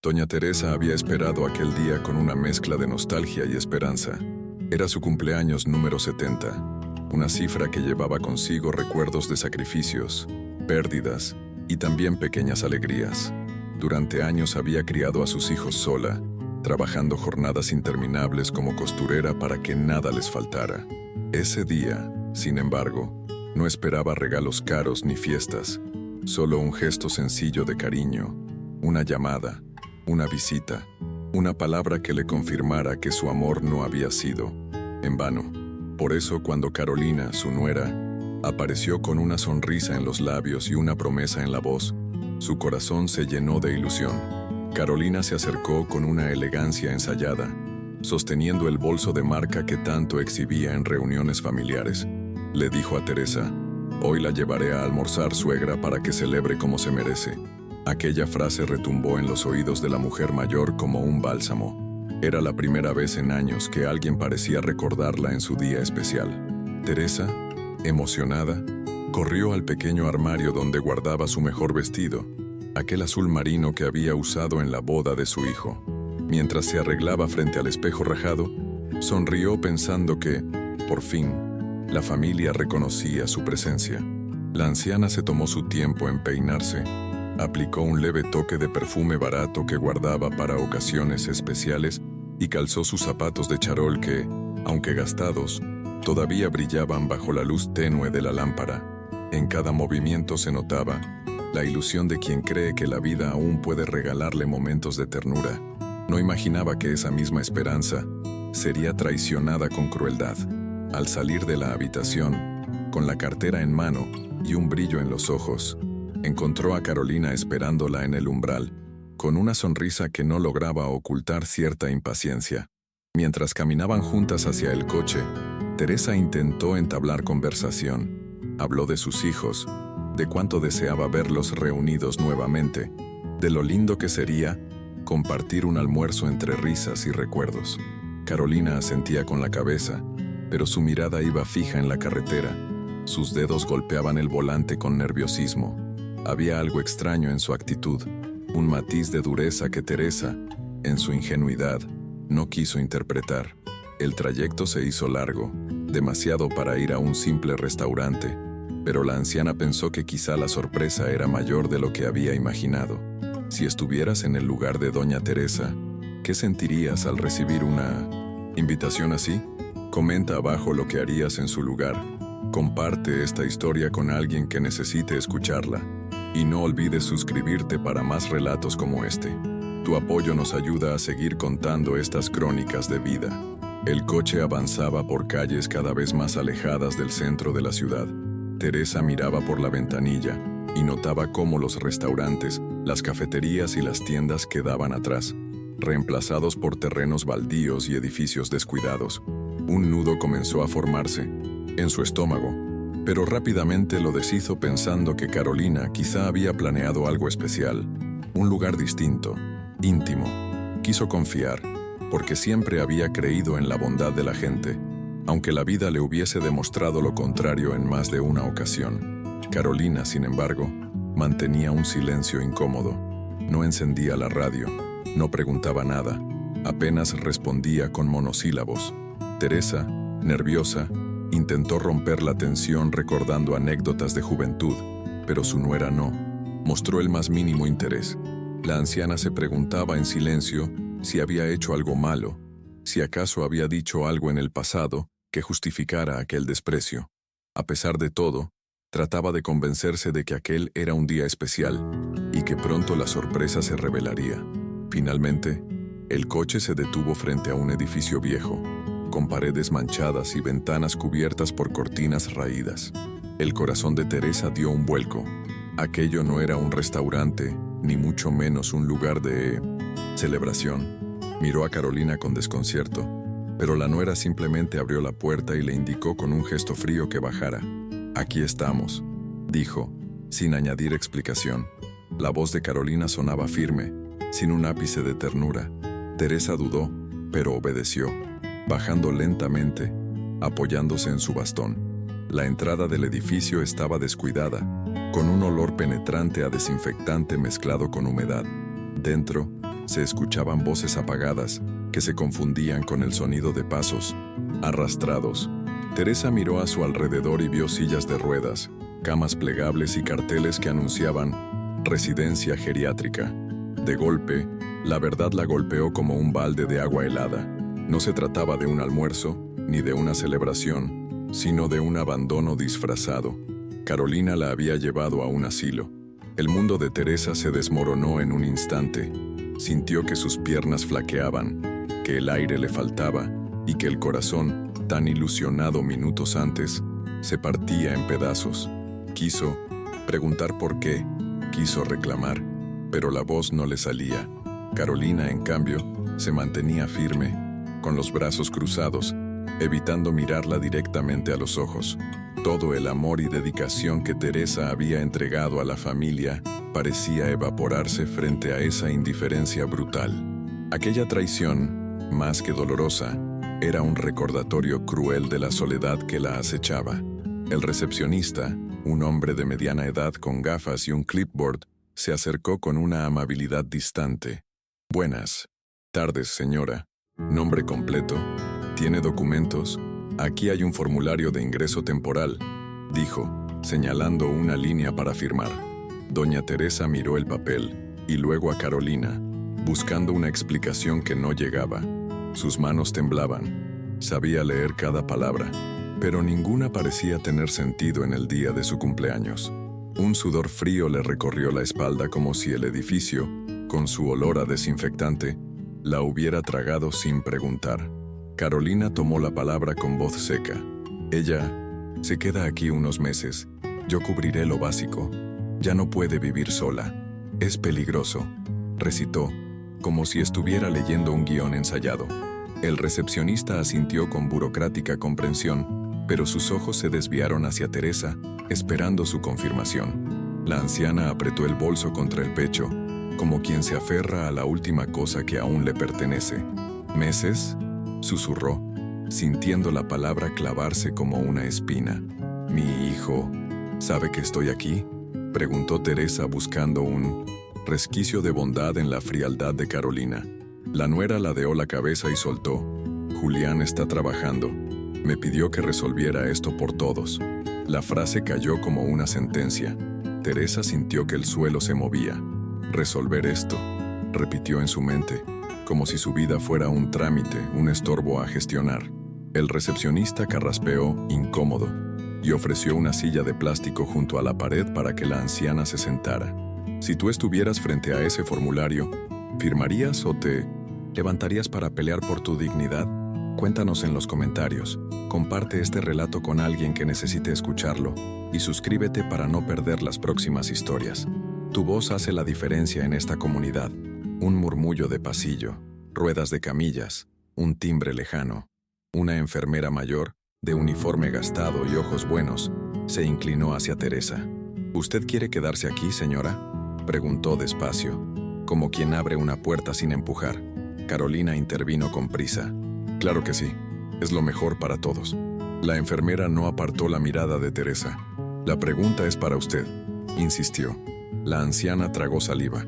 Doña Teresa había esperado aquel día con una mezcla de nostalgia y esperanza. Era su cumpleaños número 70, una cifra que llevaba consigo recuerdos de sacrificios, pérdidas y también pequeñas alegrías. Durante años había criado a sus hijos sola, trabajando jornadas interminables como costurera para que nada les faltara. Ese día, sin embargo, no esperaba regalos caros ni fiestas, solo un gesto sencillo de cariño, una llamada, una visita, una palabra que le confirmara que su amor no había sido en vano. Por eso, cuando Carolina, su nuera, apareció con una sonrisa en los labios y una promesa en la voz, su corazón se llenó de ilusión. Carolina se acercó con una elegancia ensayada, sosteniendo el bolso de marca que tanto exhibía en reuniones familiares. Le dijo a Teresa: «Hoy la llevaré a almorzar, suegra, para que celebre como se merece». Aquella frase retumbó en los oídos de la mujer mayor como un bálsamo. Era la primera vez en años que alguien parecía recordarla en su día especial. Teresa, emocionada, corrió al pequeño armario donde guardaba su mejor vestido, aquel azul marino que había usado en la boda de su hijo. Mientras se arreglaba frente al espejo rajado, sonrió pensando que, por fin, la familia reconocía su presencia. La anciana se tomó su tiempo en peinarse, aplicó un leve toque de perfume barato que guardaba para ocasiones especiales y calzó sus zapatos de charol que, aunque gastados, todavía brillaban bajo la luz tenue de la lámpara. En cada movimiento se notaba la ilusión de quien cree que la vida aún puede regalarle momentos de ternura. No imaginaba que esa misma esperanza sería traicionada con crueldad. Al salir de la habitación, con la cartera en mano y un brillo en los ojos, encontró a Carolina esperándola en el umbral, con una sonrisa que no lograba ocultar cierta impaciencia. Mientras caminaban juntas hacia el coche, Teresa intentó entablar conversación. Habló de sus hijos, de cuánto deseaba verlos reunidos nuevamente, de lo lindo que sería compartir un almuerzo entre risas y recuerdos. Carolina asentía con la cabeza, pero su mirada iba fija en la carretera. Sus dedos golpeaban el volante con nerviosismo. Había algo extraño en su actitud, un matiz de dureza que Teresa, en su ingenuidad, no quiso interpretar. El trayecto se hizo largo, demasiado para ir a un simple restaurante, pero la anciana pensó que quizá la sorpresa era mayor de lo que había imaginado. Si estuvieras en el lugar de Doña Teresa, ¿qué sentirías al recibir una invitación así? Comenta abajo lo que harías en su lugar. Comparte esta historia con alguien que necesite escucharla. Y no olvides suscribirte para más relatos como este. Tu apoyo nos ayuda a seguir contando estas crónicas de vida. El coche avanzaba por calles cada vez más alejadas del centro de la ciudad. Teresa miraba por la ventanilla y notaba cómo los restaurantes, las cafeterías y las tiendas quedaban atrás, reemplazados por terrenos baldíos y edificios descuidados. Un nudo comenzó a formarse en su estómago, pero rápidamente lo deshizo pensando que Carolina quizá había planeado algo especial, un lugar distinto, íntimo. Quiso confiar, porque siempre había creído en la bondad de la gente, aunque la vida le hubiese demostrado lo contrario en más de una ocasión. Carolina, sin embargo, mantenía un silencio incómodo. No encendía la radio, no preguntaba nada, apenas respondía con monosílabos. Teresa, nerviosa, intentó romper la tensión recordando anécdotas de juventud, pero su nuera no mostró el más mínimo interés. La anciana se preguntaba en silencio si había hecho algo malo, si acaso había dicho algo en el pasado que justificara aquel desprecio. A pesar de todo, trataba de convencerse de que aquel era un día especial y que pronto la sorpresa se revelaría. Finalmente, el coche se detuvo frente a un edificio viejo, con paredes manchadas y ventanas cubiertas por cortinas raídas. El corazón de Teresa dio un vuelco. Aquello no era un restaurante, ni mucho menos un lugar de celebración. Miró a Carolina con desconcierto, pero la nuera simplemente abrió la puerta y le indicó con un gesto frío que bajara. «Aquí estamos», dijo, sin añadir explicación. La voz de Carolina sonaba firme, sin un ápice de ternura. Teresa dudó, pero obedeció, bajando lentamente, apoyándose en su bastón. La entrada del edificio estaba descuidada, con un olor penetrante a desinfectante mezclado con humedad. Dentro, Se escuchaban voces apagadas que se confundían con el sonido de pasos arrastrados. Teresa miró a su alrededor y vio sillas de ruedas, camas plegables y carteles que anunciaban residencia geriátrica. De golpe, la verdad la golpeó como un balde de agua helada. No se trataba de un almuerzo, ni de una celebración, sino de un abandono disfrazado. Carolina la había llevado a un asilo. El mundo de Teresa se desmoronó en un instante. Sintió que sus piernas flaqueaban, que el aire le faltaba y que el corazón, tan ilusionado minutos antes, se partía en pedazos. Quiso preguntar por qué, quiso reclamar, pero la voz no le salía. Carolina, en cambio, se mantenía firme, con los brazos cruzados, evitando mirarla directamente a los ojos. Todo el amor y dedicación que Teresa había entregado a la familia parecía evaporarse frente a esa indiferencia brutal. Aquella traición, más que dolorosa, era un recordatorio cruel de la soledad que la acechaba. El recepcionista, un hombre de mediana edad con gafas y un clipboard, se acercó con una amabilidad distante. «Buenas tardes, señora. ¿Nombre completo? ¿Tiene documentos? Aquí hay un formulario de ingreso temporal», dijo, señalando una línea para firmar. Doña Teresa miró el papel y luego a Carolina, buscando una explicación que no llegaba. Sus manos temblaban. Sabía leer cada palabra, pero ninguna parecía tener sentido en el día de su cumpleaños. Un sudor frío le recorrió la espalda como si el edificio, con su olor a desinfectante, la hubiera tragado sin preguntar. Carolina tomó la palabra con voz seca. «Ella se queda aquí unos meses. Yo cubriré lo básico. Ya no puede vivir sola. Es peligroso», recitó, como si estuviera leyendo un guión ensayado. El recepcionista asintió con burocrática comprensión, pero sus ojos se desviaron hacia Teresa, esperando su confirmación. La anciana apretó el bolso contra el pecho, como quien se aferra a la última cosa que aún le pertenece. «¿Meses?», susurró, sintiendo la palabra clavarse como una espina. «¿Mi hijo sabe que estoy aquí?», preguntó Teresa buscando un resquicio de bondad en la frialdad de Carolina. La nuera ladeó la cabeza y soltó. «Julián está trabajando. Me pidió que resolviera esto por todos». La frase cayó como una sentencia. Teresa sintió que el suelo se movía. «Resolver esto», repitió en su mente, como si su vida fuera un trámite, un estorbo a gestionar. El recepcionista carraspeó, incómodo, y ofreció una silla de plástico junto a la pared para que la anciana se sentara. «Si tú estuvieras frente a ese formulario, ¿firmarías o te levantarías para pelear por tu dignidad? Cuéntanos en los comentarios. Comparte este relato con alguien que necesite escucharlo y suscríbete para no perder las próximas historias. Tu voz hace la diferencia en esta comunidad». Un murmullo de pasillo, ruedas de camillas, un timbre lejano. Una enfermera mayor, de uniforme gastado y ojos buenos, se inclinó hacia Teresa. «¿Usted quiere quedarse aquí, señora?», preguntó despacio, como quien abre una puerta sin empujar. Carolina intervino con prisa. «Claro que sí, es lo mejor para todos». La enfermera no apartó la mirada de Teresa. «La pregunta es para usted», insistió. La anciana tragó saliva.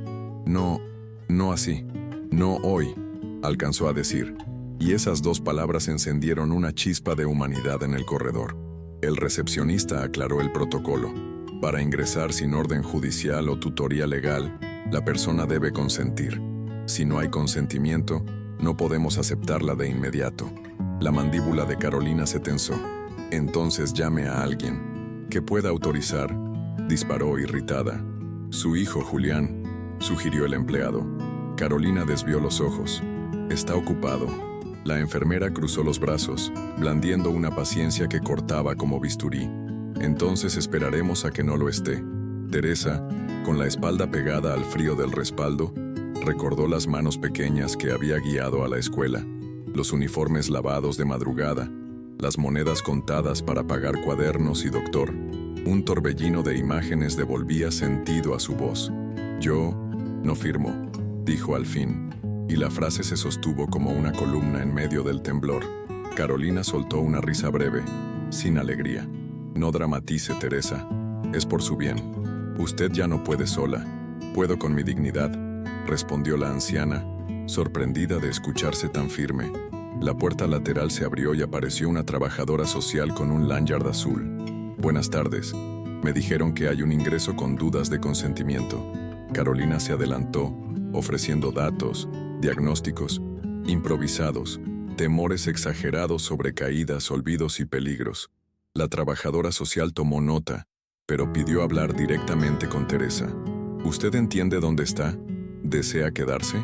No así, no hoy», alcanzó a decir, y esas dos palabras encendieron una chispa de humanidad en el corredor. El recepcionista aclaró el protocolo. Para ingresar sin orden judicial o tutoría legal, la persona debe consentir. Si no hay consentimiento, no podemos aceptarla de inmediato. La mandíbula de Carolina se tensó. «Entonces llame a alguien que pueda autorizar», disparó irritada. «Su hijo, Julián», sugirió el empleado. Carolina desvió los ojos. «Está ocupado». La enfermera cruzó los brazos, blandiendo una paciencia que cortaba como bisturí. «Entonces esperaremos a que no lo esté». Teresa, con la espalda pegada al frío del respaldo, recordó las manos pequeñas que había guiado a la escuela, los uniformes lavados de madrugada, las monedas contadas para pagar cuadernos y doctor. Un torbellino de imágenes devolvía sentido a su voz. «Yo no firmo», dijo al fin, y la frase se sostuvo como una columna en medio del temblor. Carolina soltó una risa breve, sin alegría. «No dramatice, Teresa. Es por su bien. Usted ya no puede sola. Puedo con mi dignidad». respondió la anciana, sorprendida de escucharse tan firme. La puerta lateral se abrió y apareció una trabajadora social con un lanyard azul. Buenas tardes. Me dijeron que hay un ingreso con dudas de consentimiento. Carolina se adelantó, ofreciendo datos, diagnósticos, improvisados, temores exagerados sobre caídas, olvidos y peligros. La trabajadora social tomó nota, pero pidió hablar directamente con Teresa. ¿Usted entiende dónde está? ¿Desea quedarse?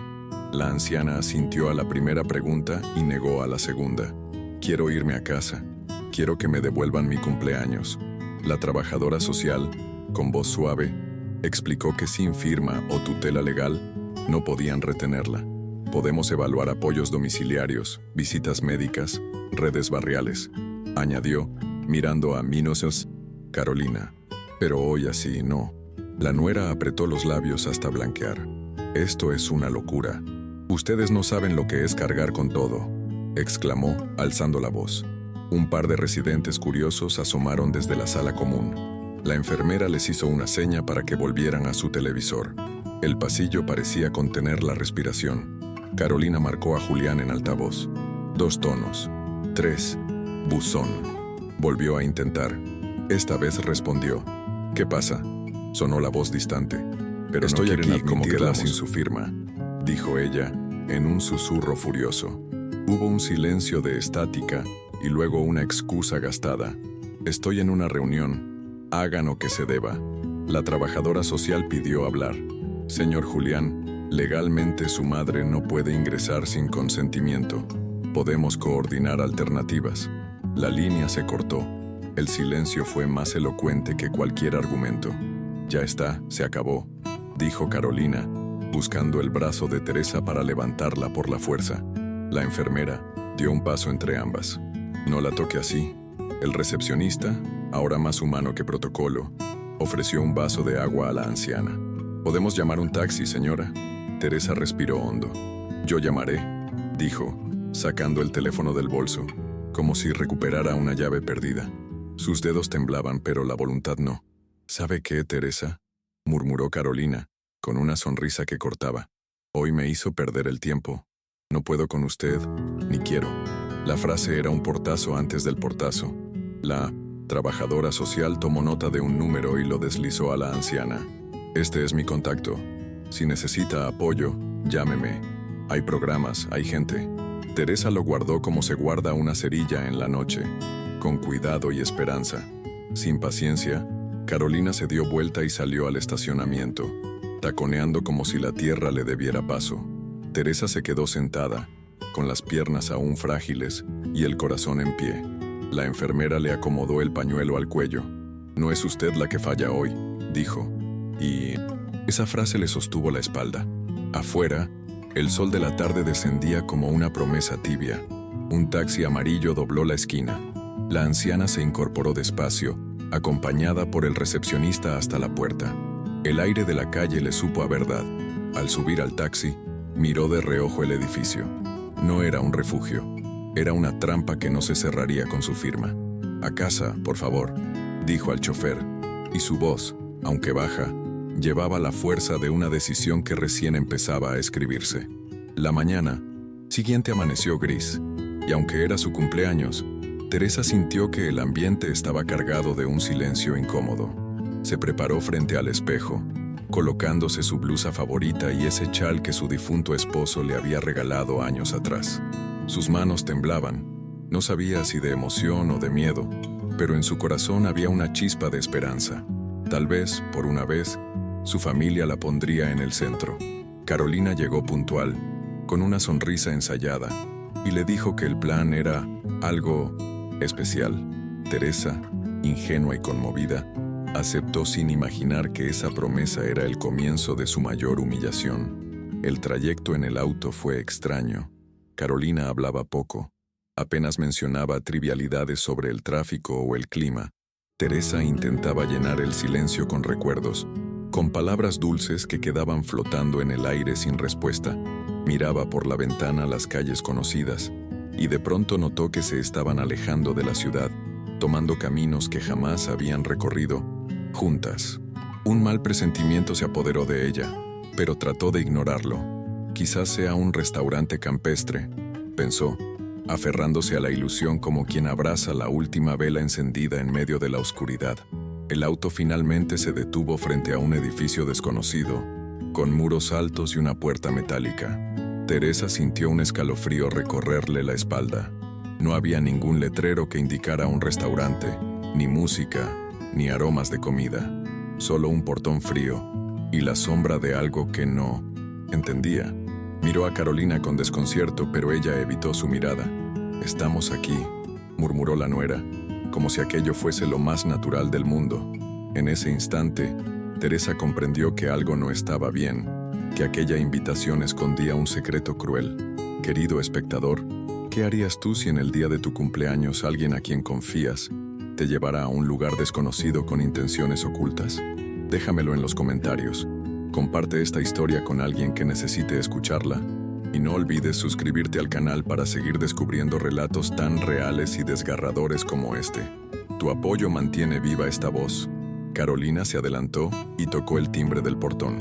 La anciana asintió a la primera pregunta y negó a la segunda. Quiero irme a casa. Quiero que me devuelvan mi cumpleaños. La trabajadora social, con voz suave, explicó que sin firma o tutela legal, no podían retenerla. Podemos evaluar apoyos domiciliarios, visitas médicas, redes barriales, añadió, mirando a Minosos, Carolina. Pero hoy así no. La nuera apretó los labios hasta blanquear. Esto es una locura. Ustedes no saben lo que es cargar con todo, exclamó, alzando la voz. Un par de residentes curiosos asomaron desde la sala común. La enfermera les hizo una seña para que volvieran a su televisor. El pasillo parecía contener la respiración. Carolina marcó a Julián en altavoz. 2 tonos. 3. Buzón. Volvió a intentar. Esta vez respondió. ¿Qué pasa? Sonó la voz distante. Pero estoy aquí como queda sin su firma, dijo ella, en un susurro furioso. Hubo un silencio de estática y luego una excusa gastada. Estoy en una reunión. Hagan lo que se deba. La trabajadora social pidió hablar. Señor Julián, legalmente su madre no puede ingresar sin consentimiento. Podemos coordinar alternativas. La línea se cortó. El silencio fue más elocuente que cualquier argumento. Ya está, se acabó, dijo Carolina, buscando el brazo de Teresa para levantarla por la fuerza. La enfermera dio un paso entre ambas. No la toque así. El recepcionista, ahora más humano que protocolo, ofreció un vaso de agua a la anciana. ¿Podemos llamar un taxi, señora? Teresa respiró hondo. Yo llamaré, dijo, sacando el teléfono del bolso, como si recuperara una llave perdida. Sus dedos temblaban, pero la voluntad no. ¿Sabe qué, Teresa?, murmuró Carolina, con una sonrisa que cortaba. Hoy me hizo perder el tiempo. No puedo con usted, ni quiero. La frase era un portazo antes del portazo. La trabajadora social tomó nota de un número y lo deslizó a la anciana. Este es mi contacto. Si necesita apoyo, llámeme. Hay programas, hay gente. Teresa lo guardó como se guarda una cerilla en la noche, con cuidado y esperanza. Sin paciencia, Carolina se dio vuelta y salió al estacionamiento, taconeando como si la tierra le debiera paso. Teresa se quedó sentada, con las piernas aún frágiles y el corazón en pie. La enfermera le acomodó el pañuelo al cuello. No es usted la que falla hoy, dijo. Y esa frase le sostuvo la espalda. Afuera, el sol de la tarde descendía como una promesa tibia. Un taxi amarillo dobló la esquina. La anciana se incorporó despacio, acompañada por el recepcionista hasta la puerta. El aire de la calle le supo a verdad. Al subir al taxi, miró de reojo el edificio. No era un refugio. Era una trampa que no se cerraría con su firma. «A casa, por favor», dijo al chofer, y su voz, aunque baja, llevaba la fuerza de una decisión que recién empezaba a escribirse. La mañana siguiente amaneció gris, y aunque era su cumpleaños, Teresa sintió que el ambiente estaba cargado de un silencio incómodo. Se preparó frente al espejo, colocándose su blusa favorita y ese chal que su difunto esposo le había regalado años atrás. Sus manos temblaban, no sabía si de emoción o de miedo, pero en su corazón había una chispa de esperanza. Tal vez, por una vez, su familia la pondría en el centro. Carolina llegó puntual, con una sonrisa ensayada, y le dijo que el plan era algo especial. Teresa, ingenua y conmovida, aceptó sin imaginar que esa promesa era el comienzo de su mayor humillación. El trayecto en el auto fue extraño. Carolina hablaba poco. Apenas mencionaba trivialidades sobre el tráfico o el clima. Teresa intentaba llenar el silencio con recuerdos, con palabras dulces que quedaban flotando en el aire sin respuesta. Miraba por la ventana las calles conocidas, y de pronto notó que se estaban alejando de la ciudad, tomando caminos que jamás habían recorrido, juntas. Un mal presentimiento se apoderó de ella. pero trató de ignorarlo. Quizás sea un restaurante campestre, pensó, aferrándose a la ilusión como quien abraza la última vela encendida en medio de la oscuridad. El auto finalmente se detuvo frente a un edificio desconocido, con muros altos y una puerta metálica. Teresa sintió un escalofrío recorrerle la espalda. No había ningún letrero que indicara un restaurante, ni música, ni aromas de comida. Solo un portón frío y la sombra de algo que no entendía. Miró a Carolina con desconcierto, pero ella evitó su mirada. «Estamos aquí», murmuró la nuera, como si aquello fuese lo más natural del mundo. En ese instante, Teresa comprendió que algo no estaba bien, que aquella invitación escondía un secreto cruel. «Querido espectador, ¿qué harías tú si en el día de tu cumpleaños alguien a quien confías te llevará a un lugar desconocido con intenciones ocultas? Déjamelo en los comentarios. Comparte esta historia con alguien que necesite escucharla. Y no olvides suscribirte al canal para seguir descubriendo relatos tan reales y desgarradores como este. Tu apoyo mantiene viva esta voz». Carolina se adelantó y tocó el timbre del portón.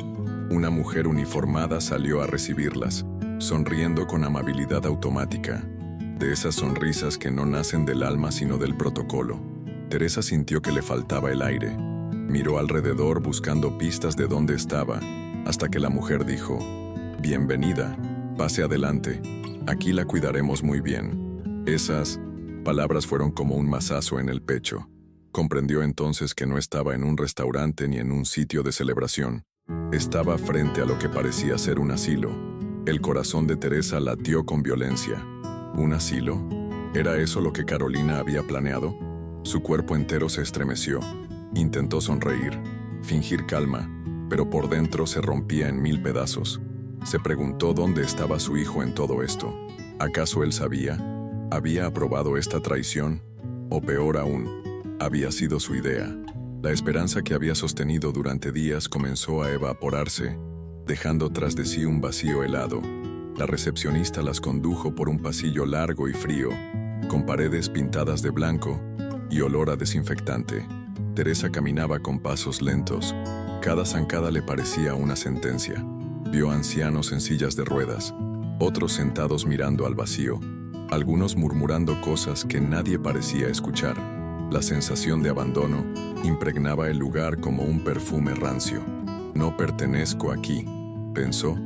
Una mujer uniformada salió a recibirlas, sonriendo con amabilidad automática, de esas sonrisas que no nacen del alma sino del protocolo. Teresa sintió que le faltaba el aire. Miró alrededor buscando pistas de dónde estaba, hasta que la mujer dijo: «Bienvenida, pase adelante, aquí la cuidaremos muy bien». Esas palabras fueron como un mazazo en el pecho. Comprendió entonces que no estaba en un restaurante ni en un sitio de celebración. Estaba frente a lo que parecía ser un asilo. El corazón de Teresa latió con violencia. ¿Un asilo? ¿Era eso lo que Carolina había planeado? Su cuerpo entero se estremeció. Intentó sonreír, fingir calma, pero por dentro se rompía en mil pedazos. Se preguntó dónde estaba su hijo en todo esto. ¿Acaso él sabía? ¿Había aprobado esta traición? O peor aún, había sido su idea. La esperanza que había sostenido durante días comenzó a evaporarse, dejando tras de sí un vacío helado. La recepcionista las condujo por un pasillo largo y frío, con paredes pintadas de blanco y olor a desinfectante. Teresa caminaba con pasos lentos. Cada zancada le parecía una sentencia. Vio ancianos en sillas de ruedas, otros sentados mirando al vacío, algunos murmurando cosas que nadie parecía escuchar. La sensación de abandono impregnaba el lugar como un perfume rancio. «No pertenezco aquí», pensó,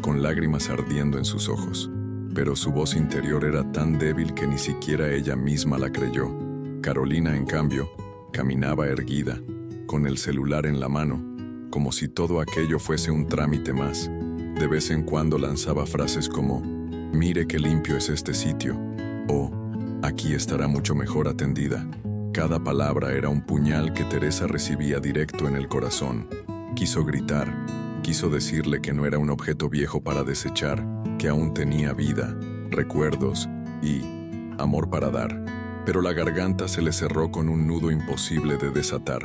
con lágrimas ardiendo en sus ojos. Pero su voz interior era tan débil que ni siquiera ella misma la creyó. Carolina, en cambio, caminaba erguida, con el celular en la mano, como si todo aquello fuese un trámite más. De vez en cuando lanzaba frases como: «Mire qué limpio es este sitio», o «Aquí estará mucho mejor atendida». Cada palabra era un puñal que Teresa recibía directo en el corazón. Quiso gritar, quiso decirle que no era un objeto viejo para desechar, que aún tenía vida, recuerdos y amor para dar. Pero la garganta se le cerró con un nudo imposible de desatar.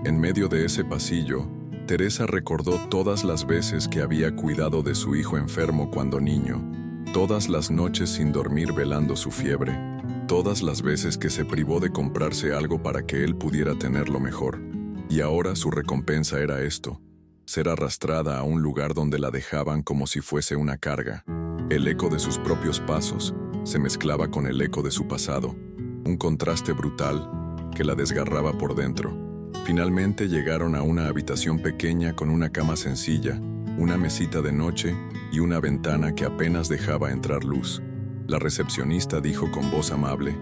En medio de ese pasillo, Teresa recordó todas las veces que había cuidado de su hijo enfermo cuando niño, todas las noches sin dormir velando su fiebre, todas las veces que se privó de comprarse algo para que él pudiera tenerlo mejor. Y ahora su recompensa era esto: ser arrastrada a un lugar donde la dejaban como si fuese una carga. El eco de sus propios pasos se mezclaba con el eco de su pasado, un contraste brutal que la desgarraba por dentro. Finalmente llegaron a una habitación pequeña con una cama sencilla, una mesita de noche y una ventana que apenas dejaba entrar luz. La recepcionista dijo con voz amable: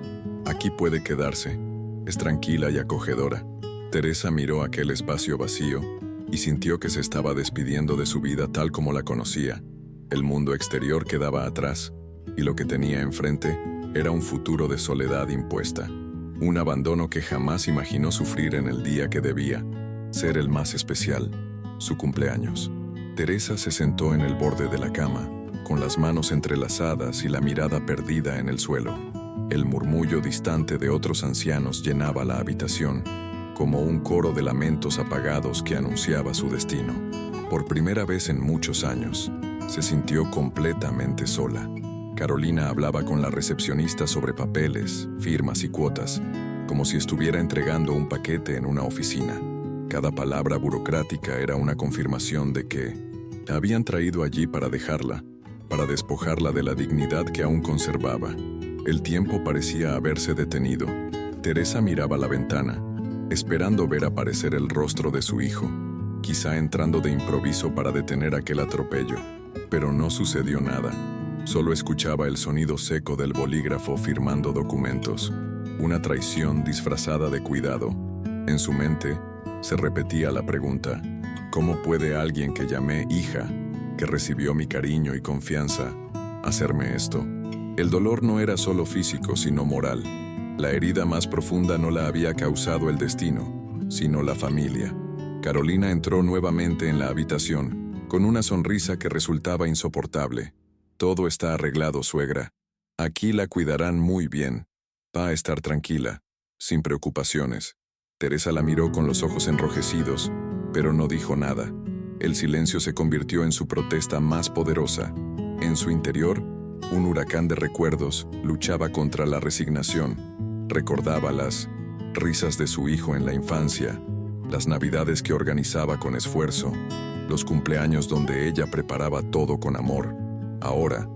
«Aquí puede quedarse, es tranquila y acogedora». Teresa miró aquel espacio vacío y sintió que se estaba despidiendo de su vida tal como la conocía. El mundo exterior quedaba atrás, y lo que tenía enfrente era un futuro de soledad impuesta. Un abandono que jamás imaginó sufrir en el día que debía ser el más especial, su cumpleaños. Teresa se sentó en el borde de la cama, con las manos entrelazadas y la mirada perdida en el suelo. El murmullo distante de otros ancianos llenaba la habitación, como un coro de lamentos apagados que anunciaba su destino. Por primera vez en muchos años, se sintió completamente sola. Carolina hablaba con la recepcionista sobre papeles, firmas y cuotas, como si estuviera entregando un paquete en una oficina. Cada palabra burocrática era una confirmación de que La habían traído allí para dejarla, para despojarla de la dignidad que aún conservaba. El tiempo parecía haberse detenido. Teresa miraba la ventana, esperando ver aparecer el rostro de su hijo, quizá entrando de improviso para detener aquel atropello. Pero no sucedió nada. Solo escuchaba el sonido seco del bolígrafo firmando documentos. Una traición disfrazada de cuidado. En su mente se repetía la pregunta: ¿cómo puede alguien que llamé hija, que recibió mi cariño y confianza, hacerme esto? El dolor no era solo físico, sino moral. La herida más profunda no la había causado el destino, sino la familia. Carolina entró nuevamente en la habitación, con una sonrisa que resultaba insoportable. Todo está arreglado, suegra. Aquí la cuidarán muy bien. Va a estar tranquila, sin preocupaciones. Teresa la miró con los ojos enrojecidos, pero no dijo nada. El silencio se convirtió en su protesta más poderosa. En su interior, un huracán de recuerdos luchaba contra la resignación. Recordaba las risas de su hijo en la infancia, las navidades que organizaba con esfuerzo, los cumpleaños donde ella preparaba todo con amor. Ahora,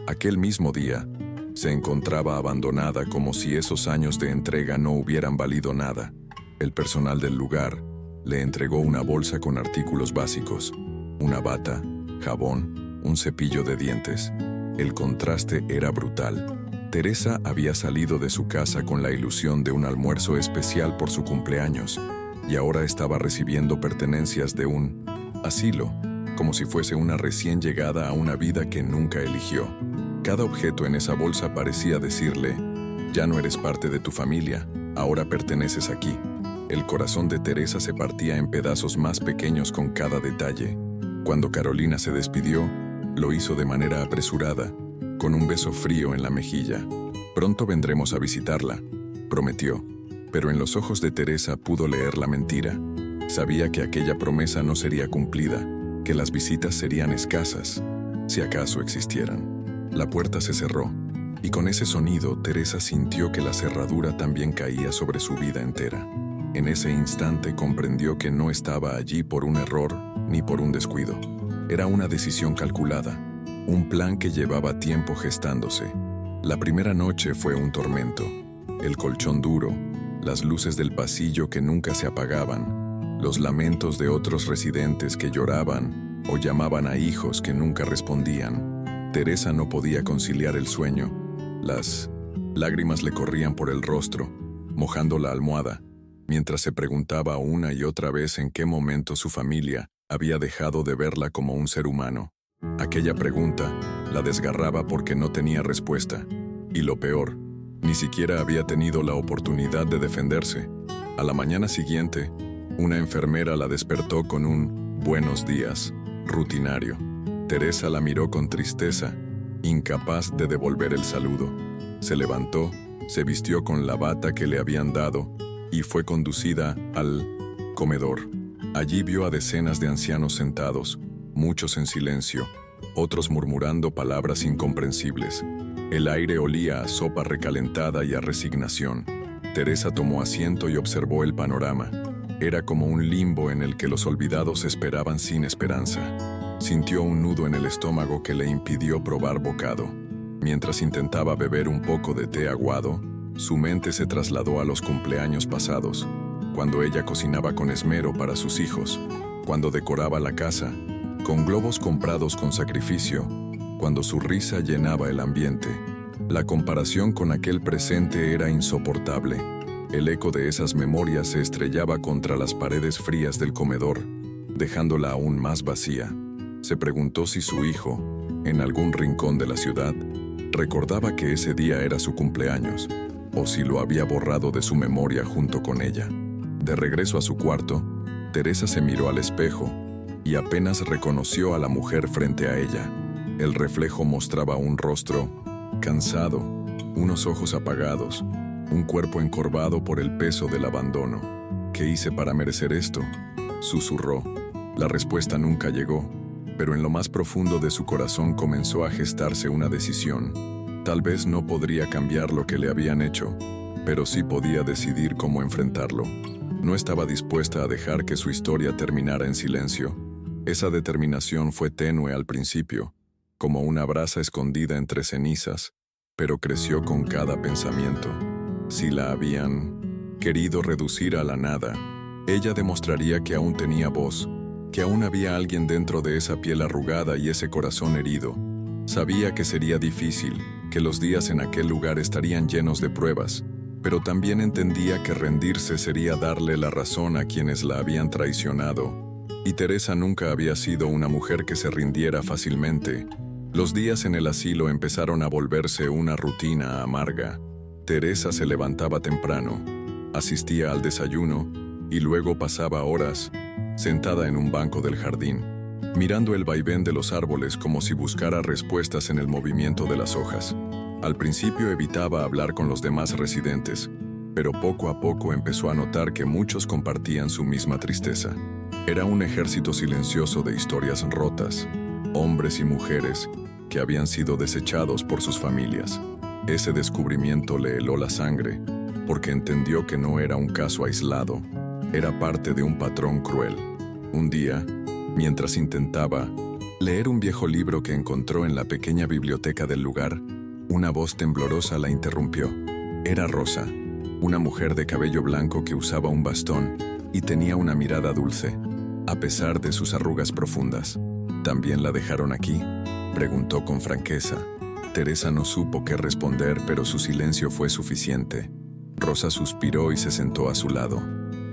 aquel mismo día, se encontraba abandonada como si esos años de entrega no hubieran valido nada. El personal del lugar le entregó una bolsa con artículos básicos, una bata, jabón, un cepillo de dientes. El contraste era brutal. Teresa había salido de su casa con la ilusión de un almuerzo especial por su cumpleaños, y ahora estaba recibiendo pertenencias de un asilo, como si fuese una recién llegada a una vida que nunca eligió. Cada objeto en esa bolsa parecía decirle: ya no eres parte de tu familia, ahora perteneces aquí. El corazón de Teresa se partía en pedazos más pequeños con cada detalle. Cuando Carolina se despidió, lo hizo de manera apresurada, con un beso frío en la mejilla. Pronto vendremos a visitarla, prometió. Pero en los ojos de Teresa pudo leer la mentira. Sabía que aquella promesa no sería cumplida, que las visitas serían escasas, si acaso existieran. La puerta se cerró, y con ese sonido Teresa sintió que la cerradura también caía sobre su vida entera. En ese instante comprendió que no estaba allí por un error ni por un descuido. Era una decisión calculada, un plan que llevaba tiempo gestándose. La primera noche fue un tormento. El colchón duro, las luces del pasillo que nunca se apagaban, los lamentos de otros residentes que lloraban o llamaban a hijos que nunca respondían. Teresa no podía conciliar el sueño. Las lágrimas le corrían por el rostro, mojando la almohada, mientras se preguntaba una y otra vez en qué momento su familia había dejado de verla como un ser humano. Aquella pregunta la desgarraba porque no tenía respuesta. Y lo peor, ni siquiera había tenido la oportunidad de defenderse. A la mañana siguiente, una enfermera la despertó con un «buenos días» rutinario. Teresa la miró con tristeza, incapaz de devolver el saludo. Se levantó, se vistió con la bata que le habían dado y fue conducida al comedor. Allí vio a decenas de ancianos sentados, muchos en silencio, otros murmurando palabras incomprensibles. El aire olía a sopa recalentada y a resignación. Teresa tomó asiento y observó el panorama. Era como un limbo en el que los olvidados esperaban sin esperanza. Sintió un nudo en el estómago que le impidió probar bocado. Mientras intentaba beber un poco de té aguado, su mente se trasladó a los cumpleaños pasados, cuando ella cocinaba con esmero para sus hijos, cuando decoraba la casa, con globos comprados con sacrificio, cuando su risa llenaba el ambiente. La comparación con aquel presente era insoportable. El eco de esas memorias se estrellaba contra las paredes frías del comedor, dejándola aún más vacía. Se preguntó si su hijo, en algún rincón de la ciudad, recordaba que ese día era su cumpleaños, o si lo había borrado de su memoria junto con ella. De regreso a su cuarto, Teresa se miró al espejo y apenas reconoció a la mujer frente a ella. El reflejo mostraba un rostro cansado, unos ojos apagados, un cuerpo encorvado por el peso del abandono. ¿Qué hice para merecer esto?, susurró. La respuesta nunca llegó, pero en lo más profundo de su corazón comenzó a gestarse una decisión. Tal vez no podría cambiar lo que le habían hecho, pero sí podía decidir cómo enfrentarlo. No estaba dispuesta a dejar que su historia terminara en silencio. Esa determinación fue tenue al principio, como una brasa escondida entre cenizas, pero creció con cada pensamiento. Si la habían querido reducir a la nada, ella demostraría que aún tenía voz, que aún había alguien dentro de esa piel arrugada y ese corazón herido. Sabía que sería difícil, que los días en aquel lugar estarían llenos de pruebas, pero también entendía que rendirse sería darle la razón a quienes la habían traicionado. Y Teresa nunca había sido una mujer que se rindiera fácilmente. Los días en el asilo empezaron a volverse una rutina amarga. Teresa se levantaba temprano, asistía al desayuno y luego pasaba horas sentada en un banco del jardín, mirando el vaivén de los árboles como si buscara respuestas en el movimiento de las hojas. Al principio evitaba hablar con los demás residentes, pero poco a poco empezó a notar que muchos compartían su misma tristeza. Era un ejército silencioso de historias rotas, hombres y mujeres que habían sido desechados por sus familias. Ese descubrimiento le heló la sangre, porque entendió que no era un caso aislado, era parte de un patrón cruel. Un día, mientras intentaba leer un viejo libro que encontró en la pequeña biblioteca del lugar, una voz temblorosa la interrumpió. Era Rosa, una mujer de cabello blanco que usaba un bastón y tenía una mirada dulce, a pesar de sus arrugas profundas. ¿También la dejaron aquí?, preguntó con franqueza. Teresa no supo qué responder, pero su silencio fue suficiente. Rosa suspiró y se sentó a su lado.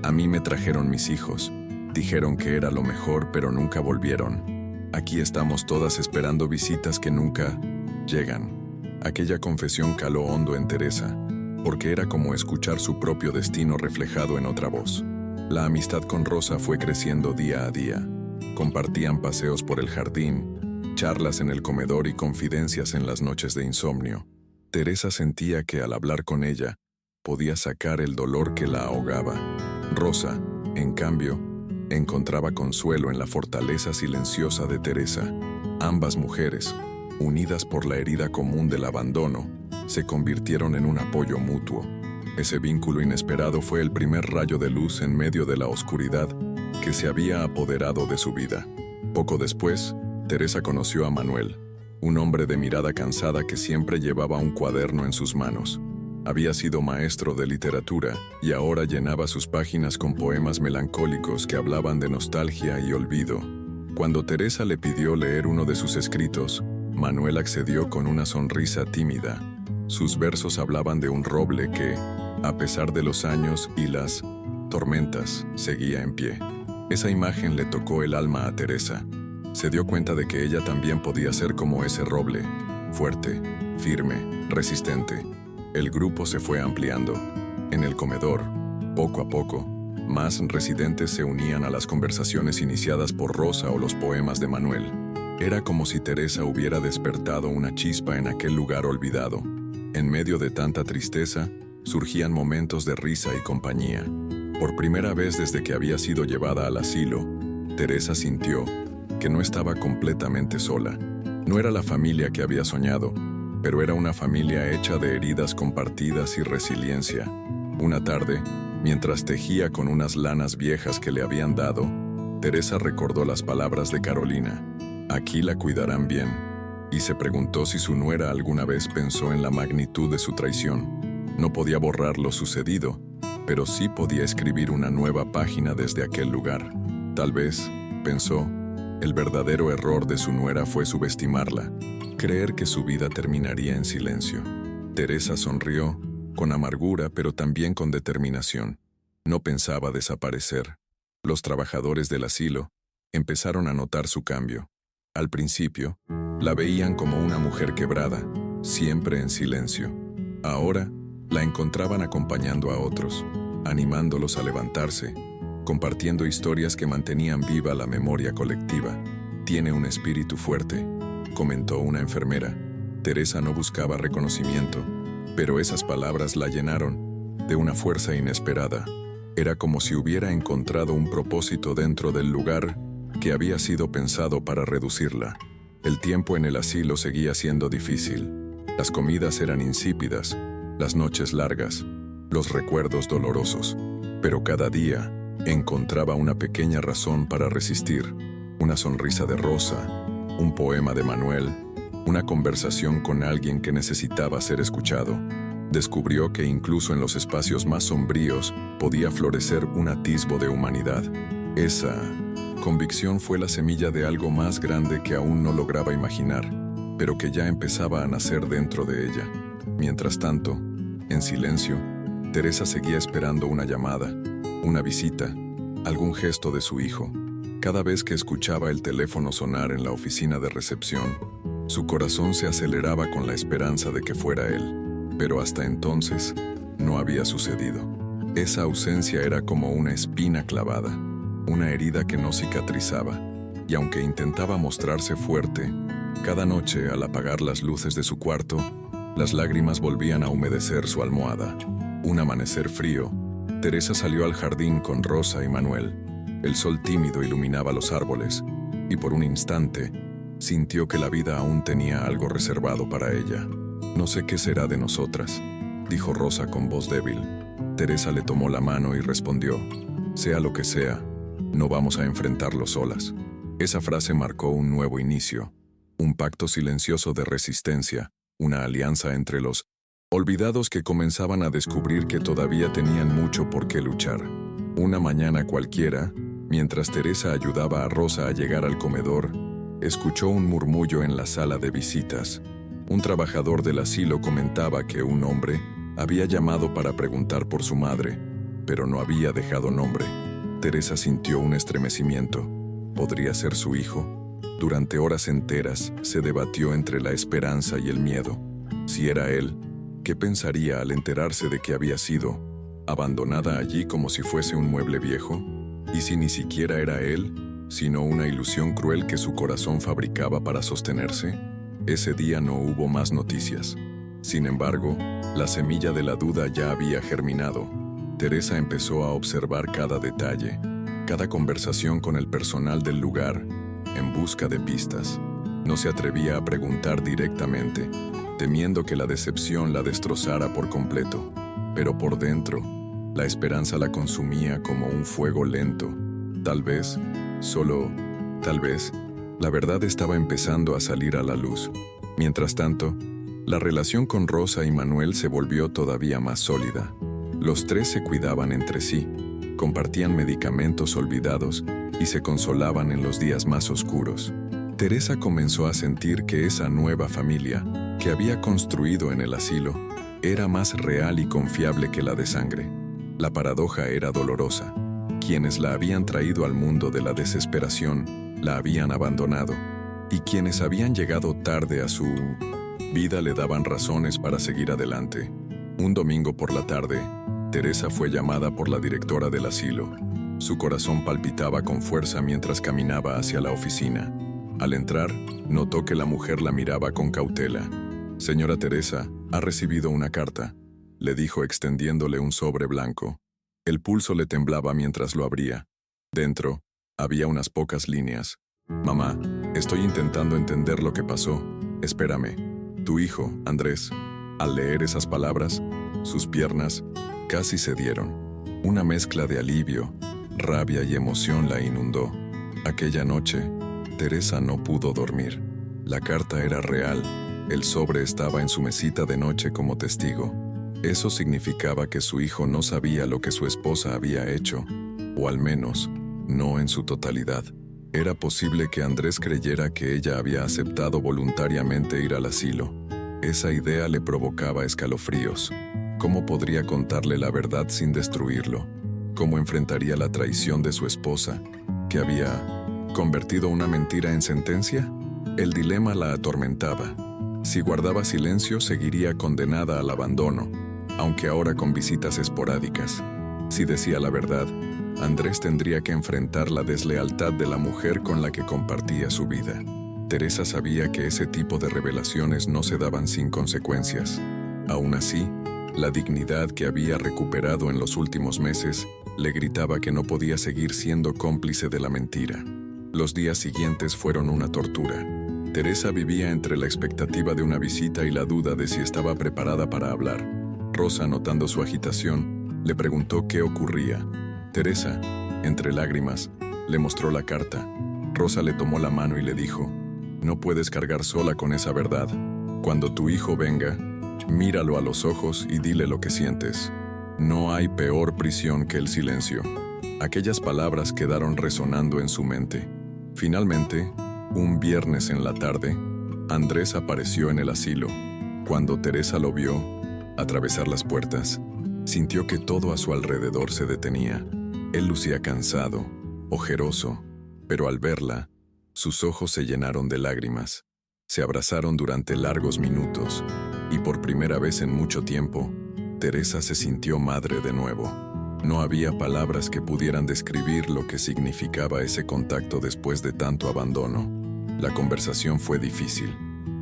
A mí me trajeron mis hijos. Dijeron que era lo mejor, pero nunca volvieron. Aquí estamos todas esperando visitas que nunca llegan. Aquella confesión caló hondo en Teresa, porque era como escuchar su propio destino reflejado en otra voz. La amistad con Rosa fue creciendo día a día. Compartían paseos por el jardín, charlas en el comedor y confidencias en las noches de insomnio. Teresa sentía que al hablar con ella, podía sacar el dolor que la ahogaba. Rosa, en cambio, encontraba consuelo en la fortaleza silenciosa de Teresa. Ambas mujeres, unidas por la herida común del abandono, se convirtieron en un apoyo mutuo. Ese vínculo inesperado fue el primer rayo de luz en medio de la oscuridad que se había apoderado de su vida. Poco después, Teresa conoció a Manuel, un hombre de mirada cansada que siempre llevaba un cuaderno en sus manos. Había sido maestro de literatura y ahora llenaba sus páginas con poemas melancólicos que hablaban de nostalgia y olvido. Cuando Teresa le pidió leer uno de sus escritos, Manuel accedió con una sonrisa tímida. Sus versos hablaban de un roble que, a pesar de los años y las tormentas, seguía en pie. Esa imagen le tocó el alma a Teresa. Se dio cuenta de que ella también podía ser como ese roble, fuerte, firme, resistente. El grupo se fue ampliando. En el comedor, poco a poco, más residentes se unían a las conversaciones iniciadas por Rosa o los poemas de Manuel. Era como si Teresa hubiera despertado una chispa en aquel lugar olvidado. En medio de tanta tristeza, surgían momentos de risa y compañía. Por primera vez desde que había sido llevada al asilo, Teresa sintió que no estaba completamente sola. No era la familia que había soñado, pero era una familia hecha de heridas compartidas y resiliencia. Una tarde, mientras tejía con unas lanas viejas que le habían dado, Teresa recordó las palabras de Carolina: «Aquí la cuidarán bien», y se preguntó si su nuera alguna vez pensó en la magnitud de su traición. No podía borrar lo sucedido, pero sí podía escribir una nueva página desde aquel lugar. Tal vez, pensó, el verdadero error de su nuera fue subestimarla, creer que su vida terminaría en silencio. Teresa sonrió, con amargura pero también con determinación. No pensaba desaparecer. Los trabajadores del asilo empezaron a notar su cambio. Al principio, la veían como una mujer quebrada, siempre en silencio. Ahora, la encontraban acompañando a otros, animándolos a levantarse, compartiendo historias que mantenían viva la memoria colectiva. «Tiene un espíritu fuerte», comentó una enfermera. Teresa no buscaba reconocimiento, pero esas palabras la llenaron de una fuerza inesperada. Era como si hubiera encontrado un propósito dentro del lugar que había sido pensado para reducirla. El tiempo en el asilo seguía siendo difícil. Las comidas eran insípidas, las noches largas, los recuerdos dolorosos. Pero cada día encontraba una pequeña razón para resistir, Una sonrisa de Rosa, un poema de Manuel, una conversación con alguien que necesitaba ser escuchado. Descubrió que incluso en los espacios más sombríos podía florecer un atisbo de humanidad. Esa convicción fue la semilla de algo más grande que aún no lograba imaginar, pero que ya empezaba a nacer dentro de ella. Mientras tanto, en silencio, Teresa seguía esperando una llamada, una visita, algún gesto de su hijo. Cada vez que escuchaba el teléfono sonar en la oficina de recepción, su corazón se aceleraba con la esperanza de que fuera él. Pero hasta entonces, no había sucedido. Esa ausencia era como una espina clavada, una herida que no cicatrizaba, y aunque intentaba mostrarse fuerte, cada noche al apagar las luces de su cuarto, las lágrimas volvían a humedecer su almohada. Un amanecer frío, Teresa salió al jardín con Rosa y Manuel. El sol tímido iluminaba los árboles, y por un instante sintió que la vida aún tenía algo reservado para ella. «No sé qué será de nosotras», dijo Rosa con voz débil. Teresa le tomó la mano y respondió: «Sea lo que sea, no vamos a enfrentarlo solas». Esa frase marcó un nuevo inicio, un pacto silencioso de resistencia, una alianza entre los olvidados que comenzaban a descubrir que todavía tenían mucho por qué luchar. Una mañana cualquiera, mientras Teresa ayudaba a Rosa a llegar al comedor, escuchó un murmullo en la sala de visitas. Un trabajador del asilo comentaba que un hombre había llamado para preguntar por su madre, pero no había dejado nombre. Teresa sintió un estremecimiento. ¿Podría ser su hijo? Durante horas enteras se debatió entre la esperanza y el miedo. Si era él, ¿qué pensaría al enterarse de que había sido abandonada allí como si fuese un mueble viejo? ¿Y si ni siquiera era él, sino una ilusión cruel que su corazón fabricaba para sostenerse? Ese día no hubo más noticias. Sin embargo, la semilla de la duda ya había germinado. Teresa empezó a observar cada detalle, cada conversación con el personal del lugar, en busca de pistas. No se atrevía a preguntar directamente, temiendo que la decepción la destrozara por completo. Pero por dentro, la esperanza la consumía como un fuego lento. Tal vez, solo tal vez, la verdad estaba empezando a salir a la luz. Mientras tanto, la relación con Rosa y Manuel se volvió todavía más sólida. Los tres se cuidaban entre sí, compartían medicamentos olvidados y se consolaban en los días más oscuros. Teresa comenzó a sentir que esa nueva familia, que había construido en el asilo, era más real y confiable que la de sangre. La paradoja era dolorosa. Quienes la habían traído al mundo de la desesperación, la habían abandonado, y quienes habían llegado tarde a su vida le daban razones para seguir adelante. Un domingo por la tarde, Teresa fue llamada por la directora del asilo. Su corazón palpitaba con fuerza mientras caminaba hacia la oficina. Al entrar, notó que la mujer la miraba con cautela. «Señora Teresa, ha recibido una carta», le dijo extendiéndole un sobre blanco. El pulso le temblaba mientras lo abría. Dentro, había unas pocas líneas. «Mamá, estoy intentando entender lo que pasó. Espérame. Tu hijo, Andrés». Al leer esas palabras, sus piernas casi cedieron. Una mezcla de alivio, rabia y emoción la inundó. Aquella noche, Teresa no pudo dormir. La carta era real. El sobre estaba en su mesita de noche como testigo. Eso significaba que su hijo no sabía lo que su esposa había hecho, o al menos, no en su totalidad. Era posible que Andrés creyera que ella había aceptado voluntariamente ir al asilo. Esa idea le provocaba escalofríos. ¿Cómo podría contarle la verdad sin destruirlo? ¿Cómo enfrentaría la traición de su esposa, que había convertido una mentira en sentencia? El dilema la atormentaba. Si guardaba silencio, seguiría condenada al abandono, aunque ahora con visitas esporádicas. Si decía la verdad, Andrés tendría que enfrentar la deslealtad de la mujer con la que compartía su vida. Teresa sabía que ese tipo de revelaciones no se daban sin consecuencias. Aún así, la dignidad que había recuperado en los últimos meses le gritaba que no podía seguir siendo cómplice de la mentira. Los días siguientes fueron una tortura. Teresa vivía entre la expectativa de una visita y la duda de si estaba preparada para hablar. Rosa, notando su agitación, le preguntó qué ocurría. Teresa, entre lágrimas, le mostró la carta. Rosa le tomó la mano y le dijo: «No puedes cargar sola con esa verdad. Cuando tu hijo venga, míralo a los ojos y dile lo que sientes. No hay peor prisión que el silencio». Aquellas palabras quedaron resonando en su mente. Finalmente, un viernes en la tarde, Andrés apareció en el asilo. Cuando Teresa lo vio atravesar las puertas, sintió que todo a su alrededor se detenía. Él lucía cansado, ojeroso, pero al verla, sus ojos se llenaron de lágrimas. Se abrazaron durante largos minutos, y por primera vez en mucho tiempo, Teresa se sintió madre de nuevo. No había palabras que pudieran describir lo que significaba ese contacto después de tanto abandono. La conversación fue difícil.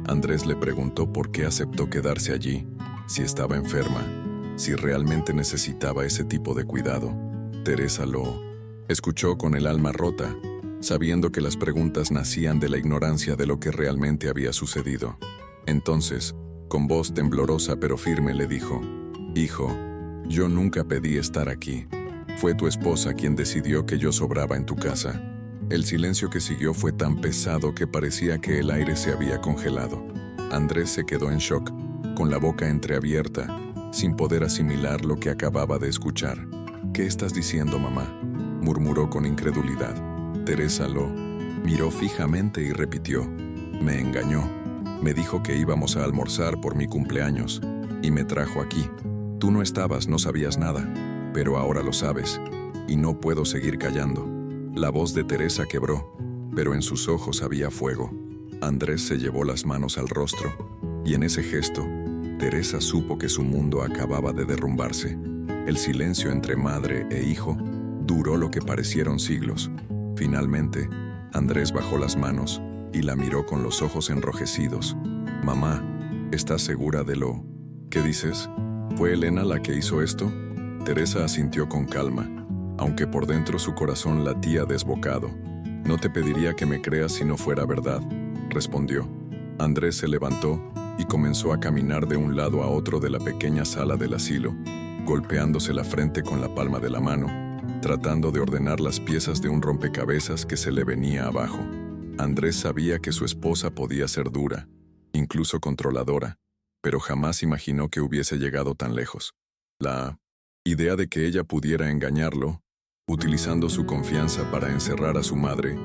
Andrés le preguntó por qué aceptó quedarse allí, si estaba enferma, si realmente necesitaba ese tipo de cuidado. Teresa lo escuchó con el alma rota, sabiendo que las preguntas nacían de la ignorancia de lo que realmente había sucedido. Entonces, con voz temblorosa pero firme, le dijo: «Hijo, yo nunca pedí estar aquí. Fue tu esposa quien decidió que yo sobraba en tu casa». El silencio que siguió fue tan pesado que parecía que el aire se había congelado. Andrés se quedó en shock, con la boca entreabierta, sin poder asimilar lo que acababa de escuchar. «¿Qué estás diciendo, mamá?», murmuró con incredulidad. Teresa lo miró fijamente y repitió: «Me engañó. Me dijo que íbamos a almorzar por mi cumpleaños, y me trajo aquí. Tú no estabas, no sabías nada, pero ahora lo sabes, y no puedo seguir callando». La voz de Teresa quebró, pero en sus ojos había fuego. Andrés se llevó las manos al rostro, y en ese gesto, Teresa supo que su mundo acababa de derrumbarse. El silencio entre madre e hijo duró lo que parecieron siglos. Finalmente, Andrés bajó las manos y la miró con los ojos enrojecidos. «Mamá, ¿estás segura de lo que dices? ¿Fue Elena la que hizo esto?». Teresa asintió con calma, aunque por dentro su corazón latía desbocado. «No te pediría que me creas si no fuera verdad», respondió. Andrés se levantó y comenzó a caminar de un lado a otro de la pequeña sala del asilo, golpeándose la frente con la palma de la mano, tratando de ordenar las piezas de un rompecabezas que se le venía abajo. Andrés sabía que su esposa podía ser dura, incluso controladora, pero jamás imaginó que hubiese llegado tan lejos. La idea de que ella pudiera engañarlo, utilizando su confianza para encerrar a su madre,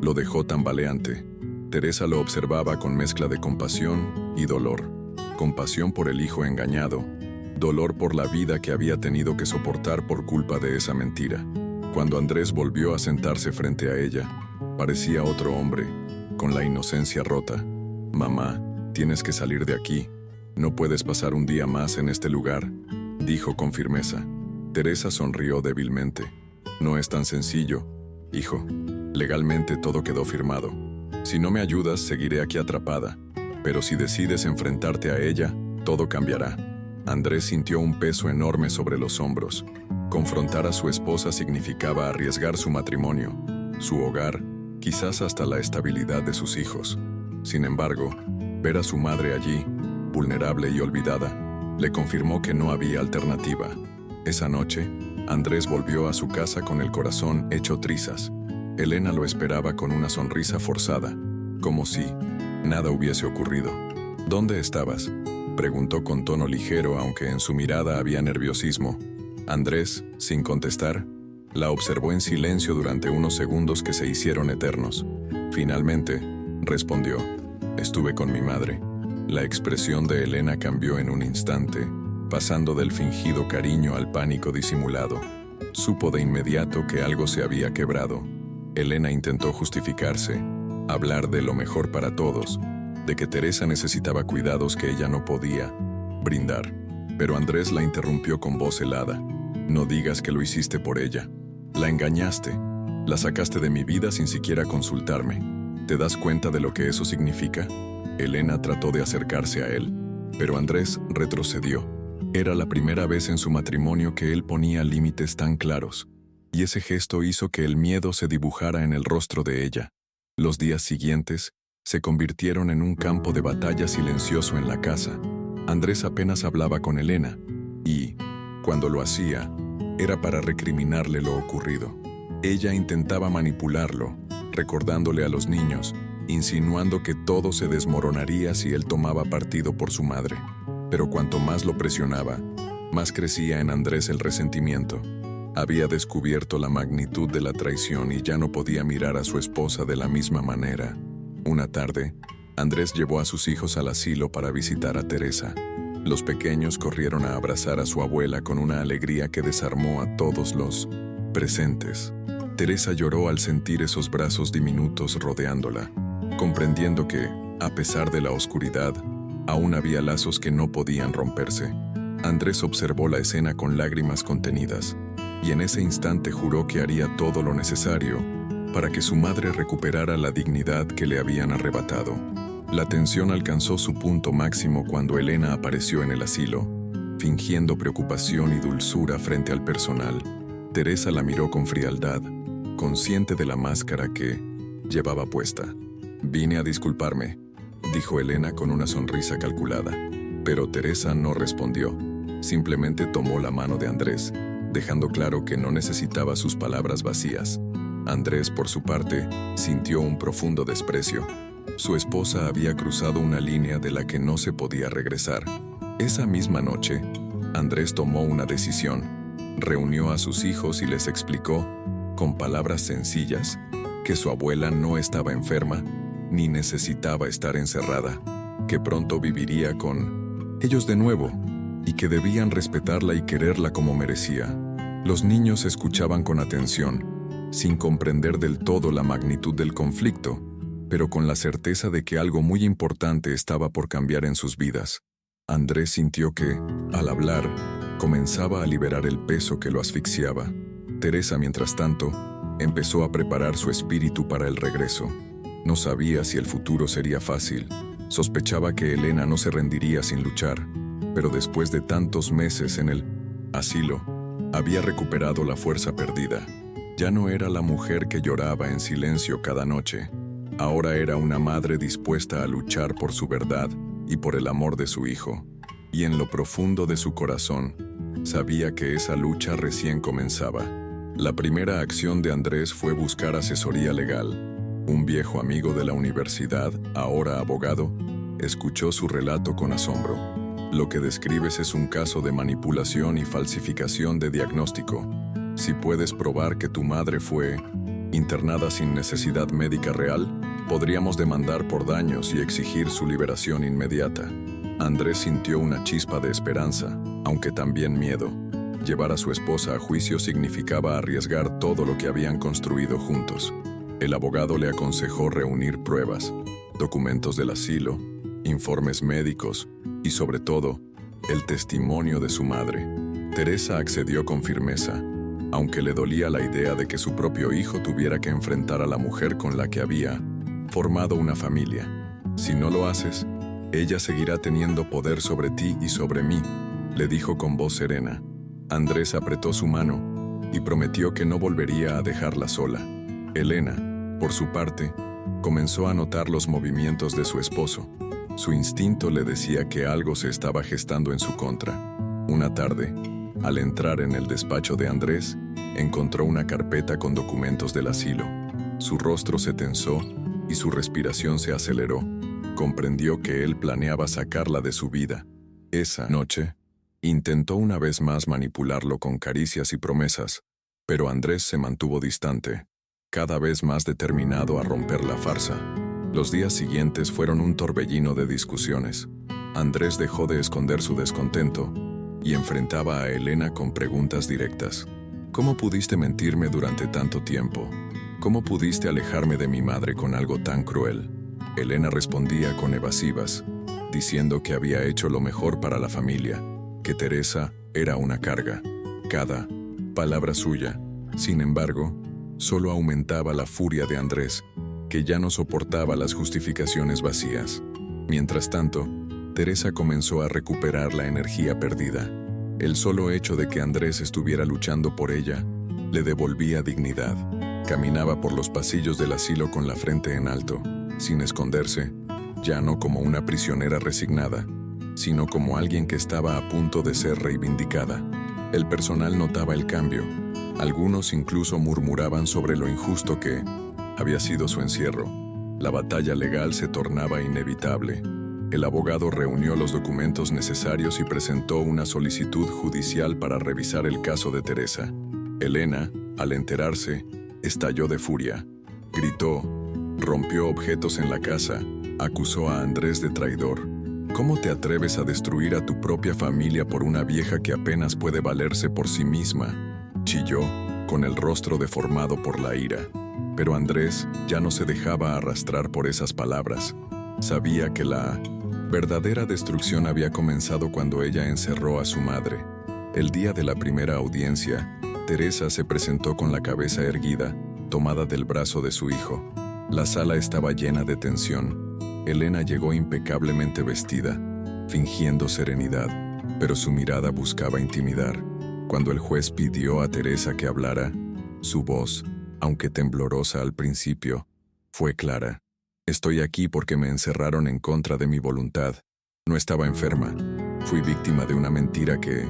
lo dejó tambaleante. Teresa lo observaba con mezcla de compasión y dolor. Compasión por el hijo engañado, dolor por la vida que había tenido que soportar por culpa de esa mentira. Cuando Andrés volvió a sentarse frente a ella, parecía otro hombre, con la inocencia rota. «Mamá, tienes que salir de aquí. No puedes pasar un día más en este lugar», dijo con firmeza. Teresa sonrió débilmente. «No es tan sencillo, hijo. Legalmente todo quedó firmado. Si no me ayudas, seguiré aquí atrapada. Pero si decides enfrentarte a ella, todo cambiará». Andrés sintió un peso enorme sobre los hombros. Confrontar a su esposa significaba arriesgar su matrimonio, su hogar, quizás hasta la estabilidad de sus hijos. Sin embargo, ver a su madre allí, vulnerable y olvidada, le confirmó que no había alternativa. Esa noche, Andrés volvió a su casa con el corazón hecho trizas. Elena lo esperaba con una sonrisa forzada, como si nada hubiese ocurrido. «¿Dónde estabas?», preguntó con tono ligero, aunque en su mirada había nerviosismo. Andrés, sin contestar, la observó en silencio durante unos segundos que se hicieron eternos. Finalmente, respondió: «Estuve con mi madre». La expresión de Elena cambió en un instante, pasando del fingido cariño al pánico disimulado. Supo de inmediato que algo se había quebrado. Elena intentó justificarse, hablar de lo mejor para todos, de que Teresa necesitaba cuidados que ella no podía brindar. Pero Andrés la interrumpió con voz helada: «No digas que lo hiciste por ella. La engañaste. La sacaste de mi vida sin siquiera consultarme. ¿Te das cuenta de lo que eso significa?». Elena trató de acercarse a él, pero Andrés retrocedió. Era la primera vez en su matrimonio que él ponía límites tan claros, y ese gesto hizo que el miedo se dibujara en el rostro de ella. Los días siguientes se convirtieron en un campo de batalla silencioso en la casa. Andrés apenas hablaba con Elena, y, cuando lo hacía, era para recriminarle lo ocurrido. Ella intentaba manipularlo, recordándole a los niños, insinuando que todo se desmoronaría si él tomaba partido por su madre. Pero cuanto más lo presionaba, más crecía en Andrés el resentimiento. Había descubierto la magnitud de la traición y ya no podía mirar a su esposa de la misma manera. Una tarde, Andrés llevó a sus hijos al asilo para visitar a Teresa. Los pequeños corrieron a abrazar a su abuela con una alegría que desarmó a todos los presentes. Teresa lloró al sentir esos brazos diminutos rodeándola, comprendiendo que, a pesar de la oscuridad, aún había lazos que no podían romperse. Andrés observó la escena con lágrimas contenidas, y en ese instante juró que haría todo lo necesario para que su madre recuperara la dignidad que le habían arrebatado. La tensión alcanzó su punto máximo cuando Elena apareció en el asilo, fingiendo preocupación y dulzura frente al personal. Teresa la miró con frialdad, consciente de la máscara que llevaba puesta. «Vine a disculparme», dijo Elena con una sonrisa calculada. Pero Teresa no respondió. Simplemente tomó la mano de Andrés, dejando claro que no necesitaba sus palabras vacías. Andrés, por su parte, sintió un profundo desprecio. Su esposa había cruzado una línea de la que no se podía regresar. Esa misma noche, Andrés tomó una decisión. Reunió a sus hijos y les explicó, con palabras sencillas, que su abuela no estaba enferma, ni necesitaba estar encerrada, que pronto viviría con ellos de nuevo, y que debían respetarla y quererla como merecía. Los niños escuchaban con atención, sin comprender del todo la magnitud del conflicto, pero con la certeza de que algo muy importante estaba por cambiar en sus vidas. Andrés sintió que, al hablar, comenzaba a liberar el peso que lo asfixiaba. Teresa, mientras tanto, empezó a preparar su espíritu para el regreso. No sabía si el futuro sería fácil. Sospechaba que Elena no se rendiría sin luchar, pero después de tantos meses en el asilo, había recuperado la fuerza perdida. Ya no era la mujer que lloraba en silencio cada noche. Ahora era una madre dispuesta a luchar por su verdad y por el amor de su hijo. Y en lo profundo de su corazón, sabía que esa lucha recién comenzaba. La primera acción de Andrés fue buscar asesoría legal. Un viejo amigo de la universidad, ahora abogado, escuchó su relato con asombro. Lo que describes es un caso de manipulación y falsificación de diagnóstico. Si puedes probar que tu madre fue internada sin necesidad médica real, podríamos demandar por daños y exigir su liberación inmediata. Andrés sintió una chispa de esperanza, aunque también miedo. Llevar a su esposa a juicio significaba arriesgar todo lo que habían construido juntos. El abogado le aconsejó reunir pruebas, documentos del asilo, informes médicos y, sobre todo, el testimonio de su madre. Teresa accedió con firmeza, aunque le dolía la idea de que su propio hijo tuviera que enfrentar a la mujer con la que había formado una familia. «Si no lo haces, ella seguirá teniendo poder sobre ti y sobre mí», le dijo con voz serena. Andrés apretó su mano y prometió que no volvería a dejarla sola. Elena, por su parte, comenzó a notar los movimientos de su esposo. Su instinto le decía que algo se estaba gestando en su contra. Una tarde, al entrar en el despacho de Andrés, encontró una carpeta con documentos del asilo. Su rostro se tensó y su respiración se aceleró. Comprendió que él planeaba sacarla de su vida. Esa noche, intentó una vez más manipularlo con caricias y promesas, pero Andrés se mantuvo distante, cada vez más determinado a romper la farsa. Los días siguientes fueron un torbellino de discusiones. Andrés dejó de esconder su descontento y enfrentaba a Elena con preguntas directas. «¿Cómo pudiste mentirme durante tanto tiempo? ¿Cómo pudiste alejarme de mi madre con algo tan cruel?». Elena respondía con evasivas, diciendo que había hecho lo mejor para la familia, que Teresa era una carga. Cada palabra suya, sin embargo, solo aumentaba la furia de Andrés, que ya no soportaba las justificaciones vacías. Mientras tanto, Teresa comenzó a recuperar la energía perdida. El solo hecho de que Andrés estuviera luchando por ella le devolvía dignidad. Caminaba por los pasillos del asilo con la frente en alto, sin esconderse, ya no como una prisionera resignada, sino como alguien que estaba a punto de ser reivindicada. El personal notaba el cambio. Algunos incluso murmuraban sobre lo injusto que había sido su encierro. La batalla legal se tornaba inevitable. El abogado reunió los documentos necesarios y presentó una solicitud judicial para revisar el caso de Teresa. Elena, al enterarse, estalló de furia. Gritó, rompió objetos en la casa, acusó a Andrés de traidor. ¿Cómo te atreves a destruir a tu propia familia por una vieja que apenas puede valerse por sí misma? Chilló, con el rostro deformado por la ira. Pero Andrés ya no se dejaba arrastrar por esas palabras. Sabía que la verdadera destrucción había comenzado cuando ella encerró a su madre. El día de la primera audiencia, Teresa se presentó con la cabeza erguida, tomada del brazo de su hijo. La sala estaba llena de tensión. Elena llegó impecablemente vestida, fingiendo serenidad, pero su mirada buscaba intimidar. Cuando el juez pidió a Teresa que hablara, su voz, aunque temblorosa al principio, fue clara. Estoy aquí porque me encerraron en contra de mi voluntad. No estaba enferma. Fui víctima de una mentira que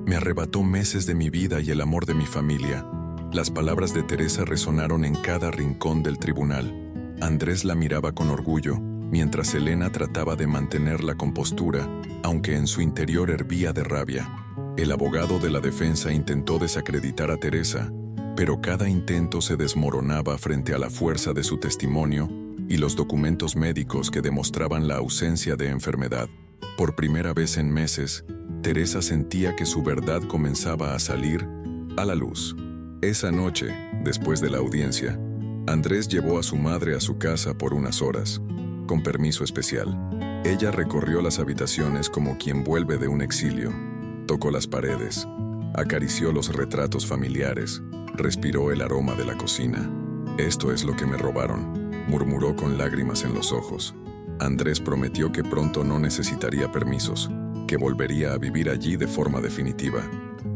me arrebató meses de mi vida y el amor de mi familia. Las palabras de Teresa resonaron en cada rincón del tribunal. Andrés la miraba con orgullo, mientras Elena trataba de mantener la compostura, aunque en su interior hervía de rabia. El abogado de la defensa intentó desacreditar a Teresa, pero cada intento se desmoronaba frente a la fuerza de su testimonio y los documentos médicos que demostraban la ausencia de enfermedad. Por primera vez en meses, Teresa sentía que su verdad comenzaba a salir a la luz. Esa noche, después de la audiencia, Andrés llevó a su madre a su casa por unas horas, con permiso especial. Ella recorrió las habitaciones como quien vuelve de un exilio. Tocó las paredes, acarició los retratos familiares, respiró el aroma de la cocina. «Esto es lo que me robaron», murmuró con lágrimas en los ojos. Andrés prometió que pronto no necesitaría permisos, que volvería a vivir allí de forma definitiva.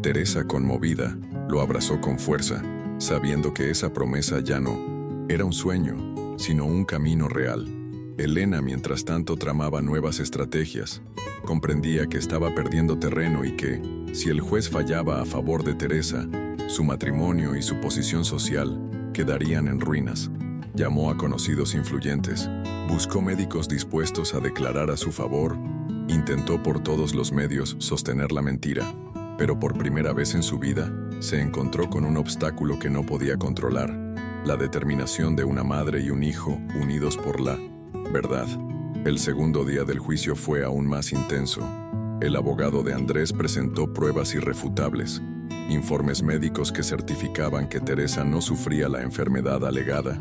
Teresa, conmovida, lo abrazó con fuerza, sabiendo que esa promesa ya no era un sueño, sino un camino real. Elena, mientras tanto, tramaba nuevas estrategias. Comprendía que estaba perdiendo terreno y que, si el juez fallaba a favor de Teresa, su matrimonio y su posición social quedarían en ruinas. Llamó a conocidos influyentes, buscó médicos dispuestos a declarar a su favor, intentó por todos los medios sostener la mentira, pero por primera vez en su vida se encontró con un obstáculo que no podía controlar: la determinación de una madre y un hijo unidos por la verdad. El segundo día del juicio fue aún más intenso. El abogado de Andrés presentó pruebas irrefutables, informes médicos que certificaban que Teresa no sufría la enfermedad alegada,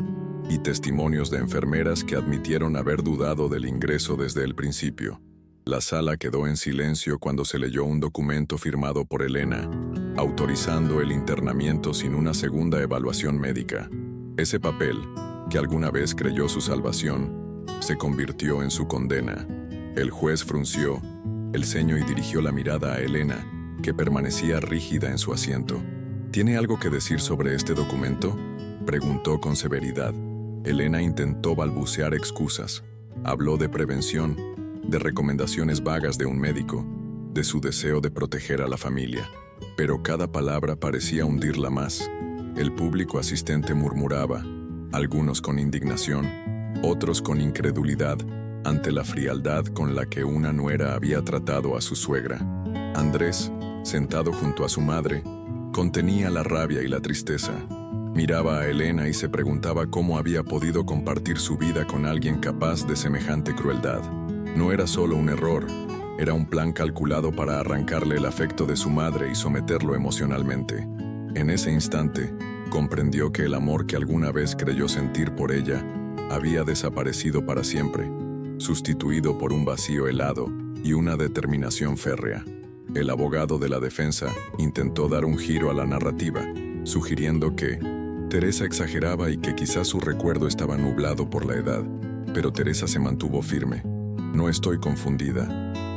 y testimonios de enfermeras que admitieron haber dudado del ingreso desde el principio. La sala quedó en silencio cuando se leyó un documento firmado por Elena, autorizando el internamiento sin una segunda evaluación médica. Ese papel, que alguna vez creyó su salvación, se convirtió en su condena. El juez frunció el ceño y dirigió la mirada a Elena, que permanecía rígida en su asiento. ¿Tiene algo que decir sobre este documento?, preguntó con severidad. Elena intentó balbucear excusas. Habló de prevención, de recomendaciones vagas de un médico, de su deseo de proteger a la familia. Pero cada palabra parecía hundirla más. El público asistente murmuraba, algunos con indignación, otros con incredulidad, ante la frialdad con la que una nuera había tratado a su suegra. Andrés, sentado junto a su madre, contenía la rabia y la tristeza. Miraba a Elena y se preguntaba cómo había podido compartir su vida con alguien capaz de semejante crueldad. No era solo un error, era un plan calculado para arrancarle el afecto de su madre y someterlo emocionalmente. En ese instante, comprendió que el amor que alguna vez creyó sentir por ella había desaparecido para siempre, sustituido por un vacío helado y una determinación férrea. El abogado de la defensa intentó dar un giro a la narrativa, sugiriendo que Teresa exageraba y que quizás su recuerdo estaba nublado por la edad, pero Teresa se mantuvo firme. No estoy confundida.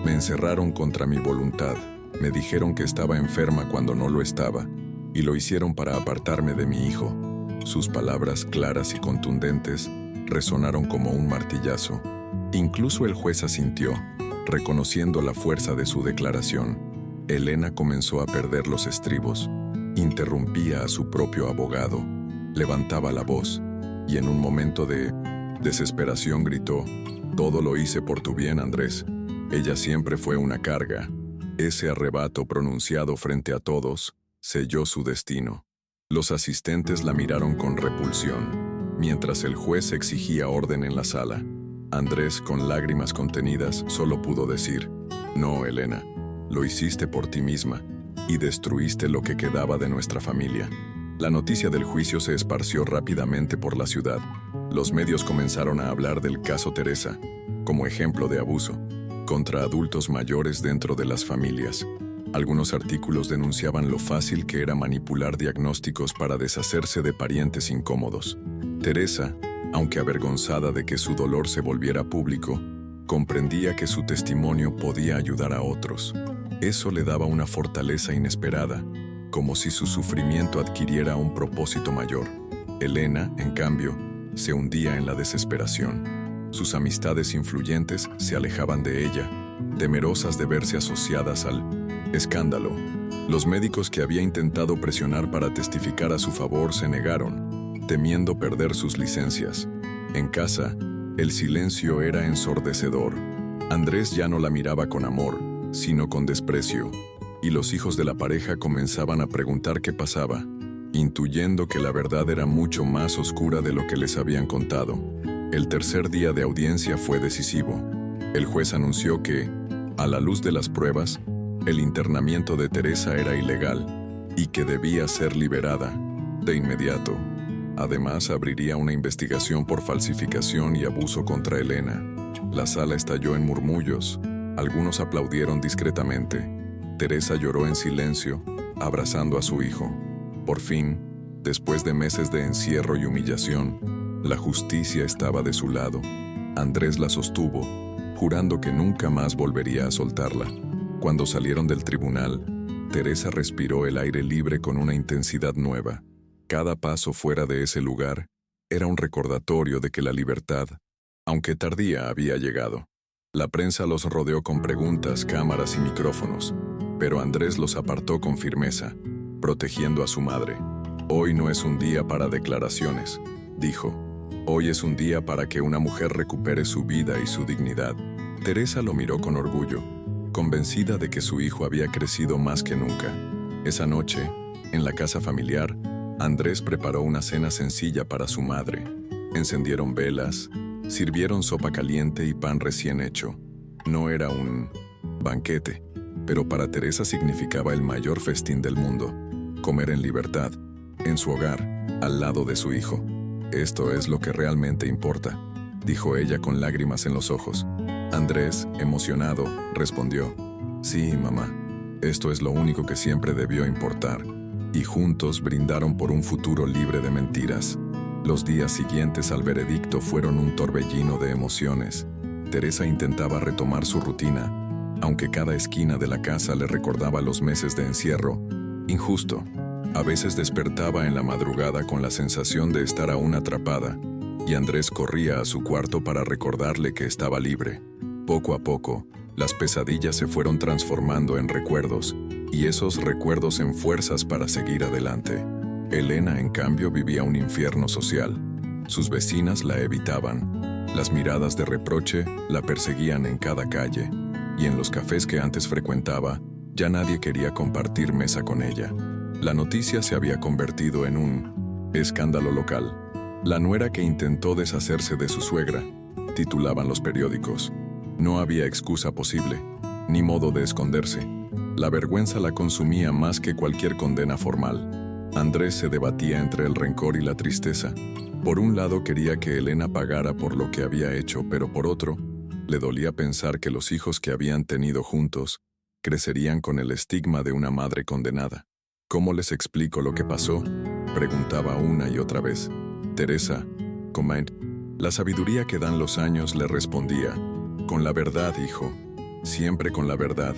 Me encerraron contra mi voluntad. Me dijeron que estaba enferma cuando no lo estaba, y lo hicieron para apartarme de mi hijo. Sus palabras claras y contundentes resonaron como un martillazo. Incluso el juez asintió, reconociendo la fuerza de su declaración. Elena comenzó a perder los estribos. Interrumpía a su propio abogado. Levantaba la voz. y en un momento de desesperación gritó: «Todo lo hice por tu bien, Andrés. Ella siempre fue una carga». Ese arrebato pronunciado frente a todos selló su destino. Los asistentes la miraron con repulsión, mientras el juez exigía orden en la sala. Andrés, con lágrimas contenidas, solo pudo decir: «No, Elena, lo hiciste por ti misma y destruiste lo que quedaba de nuestra familia». La noticia del juicio se esparció rápidamente por la ciudad. Los medios comenzaron a hablar del caso Teresa como ejemplo de abuso contra adultos mayores dentro de las familias. Algunos artículos denunciaban lo fácil que era manipular diagnósticos para deshacerse de parientes incómodos. Teresa, aunque avergonzada de que su dolor se volviera público, comprendía que su testimonio podía ayudar a otros. Eso le daba una fortaleza inesperada, como si su sufrimiento adquiriera un propósito mayor. Elena, en cambio, se hundía en la desesperación. Sus amistades influyentes se alejaban de ella, temerosas de verse asociadas al escándalo. Los médicos que había intentado presionar para testificar a su favor se negaron, temiendo perder sus licencias. En casa, el silencio era ensordecedor. Andrés ya no la miraba con amor, sino con desprecio, y los hijos de la pareja comenzaban a preguntar qué pasaba, intuyendo que la verdad era mucho más oscura de lo que les habían contado. El tercer día de audiencia fue decisivo. El juez anunció que, a la luz de las pruebas, el internamiento de Teresa era ilegal y que debía ser liberada de inmediato. Además, abriría una investigación por falsificación y abuso contra Elena. La sala estalló en murmullos. Algunos aplaudieron discretamente. Teresa lloró en silencio, abrazando a su hijo. Por fin, después de meses de encierro y humillación, la justicia estaba de su lado. Andrés la sostuvo, jurando que nunca más volvería a soltarla. Cuando salieron del tribunal, Teresa respiró el aire libre con una intensidad nueva. Cada paso fuera de ese lugar era un recordatorio de que la libertad, aunque tardía, había llegado. La prensa los rodeó con preguntas, cámaras y micrófonos, pero Andrés los apartó con firmeza, protegiendo a su madre. «Hoy no es un día para declaraciones», dijo. «Hoy es un día para que una mujer recupere su vida y su dignidad». Teresa lo miró con orgullo, convencida de que su hijo había crecido más que nunca. Esa noche, en la casa familiar, Andrés preparó una cena sencilla para su madre. Encendieron velas, sirvieron sopa caliente y pan recién hecho. No era un banquete, pero para Teresa significaba el mayor festín del mundo: comer en libertad, en su hogar, al lado de su hijo. «Esto es lo que realmente importa», dijo ella con lágrimas en los ojos. Andrés, emocionado, respondió: «Sí, mamá, esto es lo único que siempre debió importar». Y juntos brindaron por un futuro libre de mentiras. Los días siguientes al veredicto fueron un torbellino de emociones. Teresa intentaba retomar su rutina, aunque cada esquina de la casa le recordaba los meses de encierro injusto. A veces despertaba en la madrugada con la sensación de estar aún atrapada, y Andrés corría a su cuarto para recordarle que estaba libre. Poco a poco, las pesadillas se fueron transformando en recuerdos, y esos recuerdos en fuerzas para seguir adelante. Elena, en cambio, vivía un infierno social. Sus vecinas la evitaban. Las miradas de reproche la perseguían en cada calle, y en los cafés que antes frecuentaba, ya nadie quería compartir mesa con ella. La noticia se había convertido en un escándalo local. La nuera que intentó deshacerse de su suegra, titulaban los periódicos. No había excusa posible, ni modo de esconderse. La vergüenza la consumía más que cualquier condena formal. Andrés se debatía entre el rencor y la tristeza. Por un lado quería que Elena pagara por lo que había hecho, pero por otro, le dolía pensar que los hijos que habían tenido juntos crecerían con el estigma de una madre condenada. «¿Cómo les explico lo que pasó?», preguntaba una y otra vez. Teresa, la sabiduría que dan los años, le respondía: «Con la verdad, hijo, siempre con la verdad.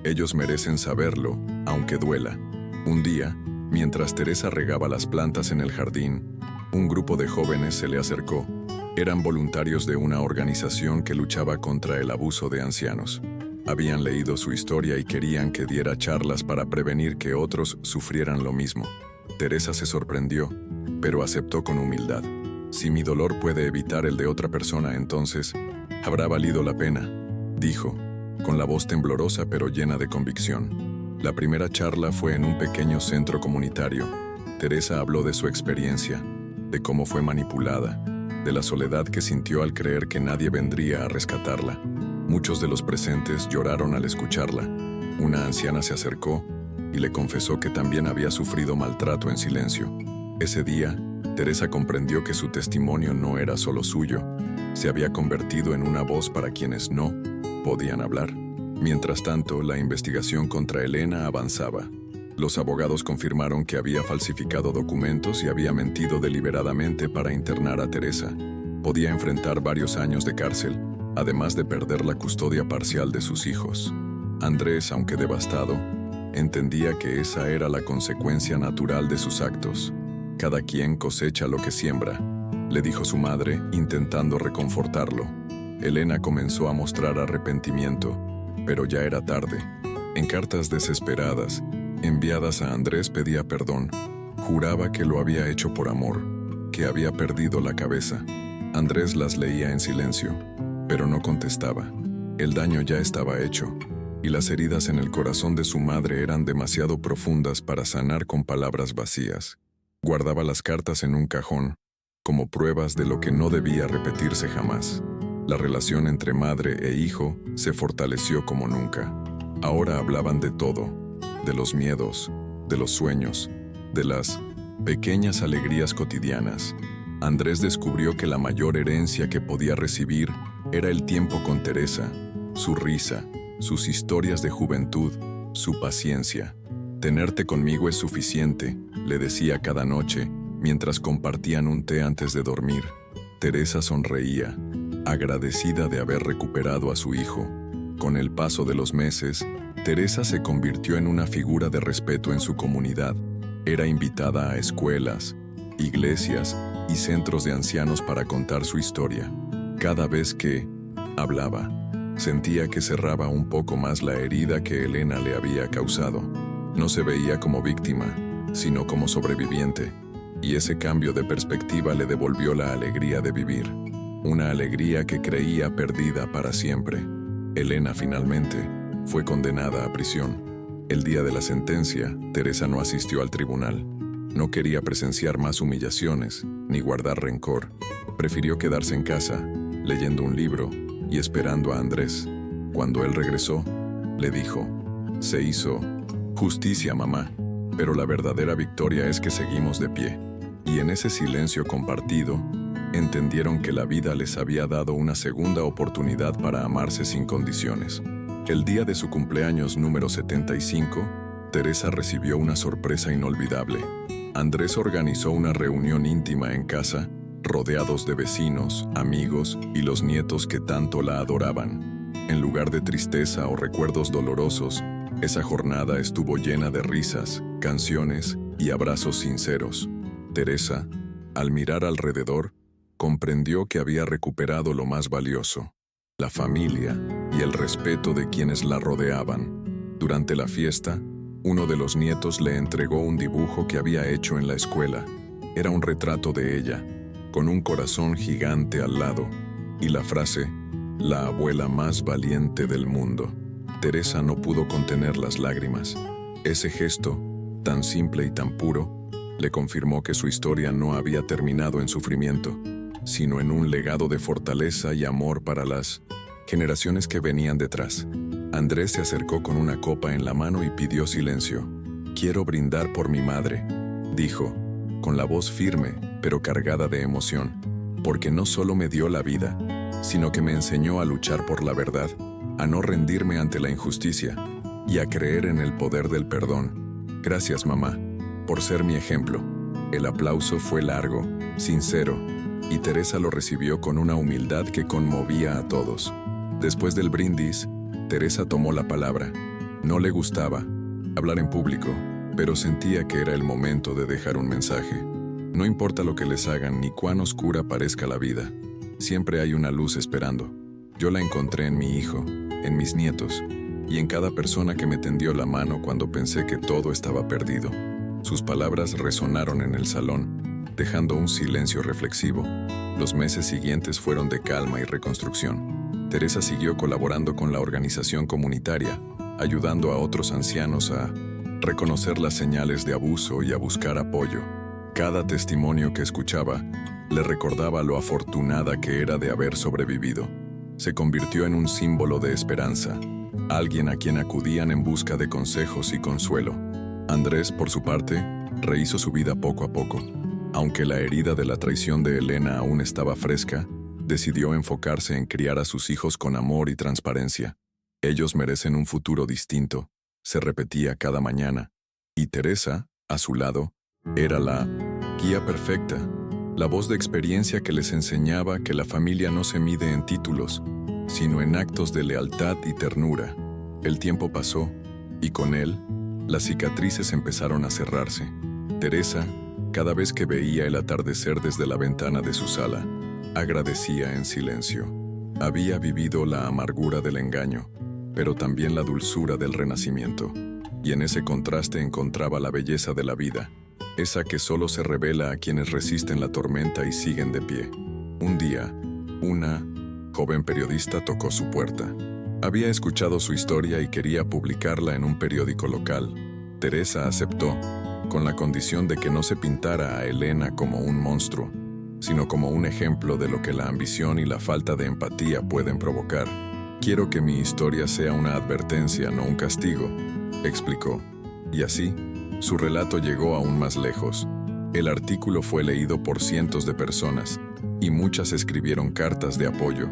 Ellos merecen saberlo, aunque duela». Un día, mientras Teresa regaba las plantas en el jardín, un grupo de jóvenes se le acercó. Eran voluntarios de una organización que luchaba contra el abuso de ancianos. Habían leído su historia y querían que diera charlas para prevenir que otros sufrieran lo mismo. Teresa se sorprendió, pero aceptó con humildad. Si mi dolor puede evitar el de otra persona, entonces habrá valido la pena, dijo, con la voz temblorosa pero llena de convicción. La primera charla fue en un pequeño centro comunitario. Teresa habló de su experiencia, de cómo fue manipulada, de la soledad que sintió al creer que nadie vendría a rescatarla. Muchos de los presentes lloraron al escucharla. Una anciana se acercó y le confesó que también había sufrido maltrato en silencio. Ese día, Teresa comprendió que su testimonio no era solo suyo, se había convertido en una voz para quienes no podían hablar. Mientras tanto, la investigación contra Elena avanzaba. Los abogados confirmaron que había falsificado documentos y había mentido deliberadamente para internar a Teresa. Podía enfrentar varios años de cárcel, además de perder la custodia parcial de sus hijos. Andrés, aunque devastado, entendía que esa era la consecuencia natural de sus actos. Cada quien cosecha lo que siembra, le dijo su madre, intentando reconfortarlo. Elena comenzó a mostrar arrepentimiento, pero ya era tarde. En cartas desesperadas, enviadas a Andrés, pedía perdón. Juraba que lo había hecho por amor, que había perdido la cabeza. Andrés las leía en silencio, pero no contestaba. El daño ya estaba hecho, y las heridas en el corazón de su madre eran demasiado profundas para sanar con palabras vacías. Guardaba las cartas en un cajón, como pruebas de lo que no debía repetirse jamás. La relación entre madre e hijo se fortaleció como nunca. Ahora hablaban de todo, de los miedos, de los sueños, de las pequeñas alegrías cotidianas. Andrés descubrió que la mayor herencia que podía recibir era el tiempo con Teresa, su risa, sus historias de juventud, su paciencia. «Tenerte conmigo es suficiente», le decía cada noche, mientras compartían un té antes de dormir. Teresa sonreía, agradecida de haber recuperado a su hijo. Con el paso de los meses, Teresa se convirtió en una figura de respeto en su comunidad. Era invitada a escuelas, iglesias y centros de ancianos para contar su historia. Cada vez que hablaba, sentía que cerraba un poco más la herida que Elena le había causado. No se veía como víctima, sino como sobreviviente, y ese cambio de perspectiva le devolvió la alegría de vivir, una alegría que creía perdida para siempre. Elena finalmente fue condenada a prisión. El día de la sentencia, Teresa no asistió al tribunal. No quería presenciar más humillaciones, ni guardar rencor. Prefirió quedarse en casa, leyendo un libro y esperando a Andrés. Cuando él regresó, le dijo: «Se hizo justicia, mamá, pero la verdadera victoria es que seguimos de pie». Y en ese silencio compartido, entendieron que la vida les había dado una segunda oportunidad para amarse sin condiciones. El día de su cumpleaños número 75, Teresa recibió una sorpresa inolvidable. Andrés organizó una reunión íntima en casa, rodeados de vecinos, amigos y los nietos que tanto la adoraban. En lugar de tristeza o recuerdos dolorosos, esa jornada estuvo llena de risas, canciones y abrazos sinceros. Teresa, al mirar alrededor, comprendió que había recuperado lo más valioso: la familia y el respeto de quienes la rodeaban. Durante la fiesta, uno de los nietos le entregó un dibujo que había hecho en la escuela. Era un retrato de ella, con un corazón gigante al lado, y la frase: «La abuela más valiente del mundo». Teresa no pudo contener las lágrimas. Ese gesto, tan simple y tan puro, le confirmó que su historia no había terminado en sufrimiento, sino en un legado de fortaleza y amor para las generaciones que venían detrás. Andrés se acercó con una copa en la mano y pidió silencio. «Quiero brindar por mi madre», dijo, con la voz firme, pero cargada de emoción, «porque no solo me dio la vida, sino que me enseñó a luchar por la verdad, a no rendirme ante la injusticia y a creer en el poder del perdón. Gracias, mamá, por ser mi ejemplo». El aplauso fue largo, sincero, y Teresa lo recibió con una humildad que conmovía a todos. Después del brindis, Teresa tomó la palabra. No le gustaba hablar en público, pero sentía que era el momento de dejar un mensaje. No importa lo que les hagan ni cuán oscura parezca la vida, siempre hay una luz esperando. Yo la encontré en mi hijo, en mis nietos, y en cada persona que me tendió la mano cuando pensé que todo estaba perdido. Sus palabras resonaron en el salón, dejando un silencio reflexivo. Los meses siguientes fueron de calma y reconstrucción. Teresa siguió colaborando con la organización comunitaria, ayudando a otros ancianos a reconocer las señales de abuso y a buscar apoyo. Cada testimonio que escuchaba le recordaba lo afortunada que era de haber sobrevivido. Se convirtió en un símbolo de esperanza, alguien a quien acudían en busca de consejos y consuelo. Andrés, por su parte, rehizo su vida poco a poco. Aunque la herida de la traición de Elena aún estaba fresca, decidió enfocarse en criar a sus hijos con amor y transparencia. Ellos merecen un futuro distinto, se repetía cada mañana. Y Teresa, a su lado, era la guía perfecta, la voz de experiencia que les enseñaba que la familia no se mide en títulos, sino en actos de lealtad y ternura. El tiempo pasó, y con él, las cicatrices empezaron a cerrarse. Teresa, cada vez que veía el atardecer desde la ventana de su sala, agradecía en silencio. Había vivido la amargura del engaño, pero también la dulzura del renacimiento. Y en ese contraste encontraba la belleza de la vida, esa que solo se revela a quienes resisten la tormenta y siguen de pie. Un día, una joven periodista tocó su puerta. Había escuchado su historia y quería publicarla en un periódico local. Teresa aceptó, con la condición de que no se pintara a Elena como un monstruo, sino como un ejemplo de lo que la ambición y la falta de empatía pueden provocar. «Quiero que mi historia sea una advertencia, no un castigo», explicó. Y así, su relato llegó aún más lejos. El artículo fue leído por cientos de personas, y muchas escribieron cartas de apoyo.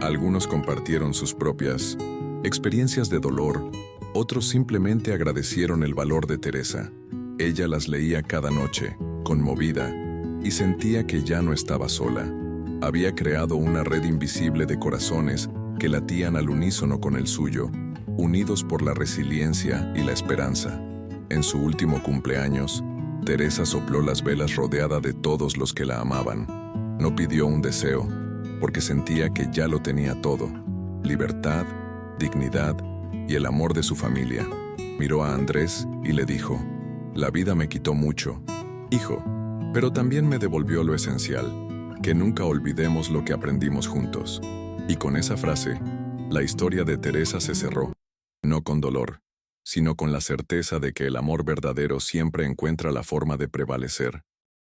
Algunos compartieron sus propias experiencias de dolor, otros simplemente agradecieron el valor de Teresa. Ella las leía cada noche, conmovida, y sentía que ya no estaba sola. Había creado una red invisible de corazones que latían al unísono con el suyo, unidos por la resiliencia y la esperanza. En su último cumpleaños, Teresa sopló las velas rodeada de todos los que la amaban. No pidió un deseo, porque sentía que ya lo tenía todo: libertad, dignidad y el amor de su familia. Miró a Andrés y le dijo: «La vida me quitó mucho, hijo, pero también me devolvió lo esencial, que nunca olvidemos lo que aprendimos juntos». Y con esa frase, la historia de Teresa se cerró, no con dolor, sino con la certeza de que el amor verdadero siempre encuentra la forma de prevalecer.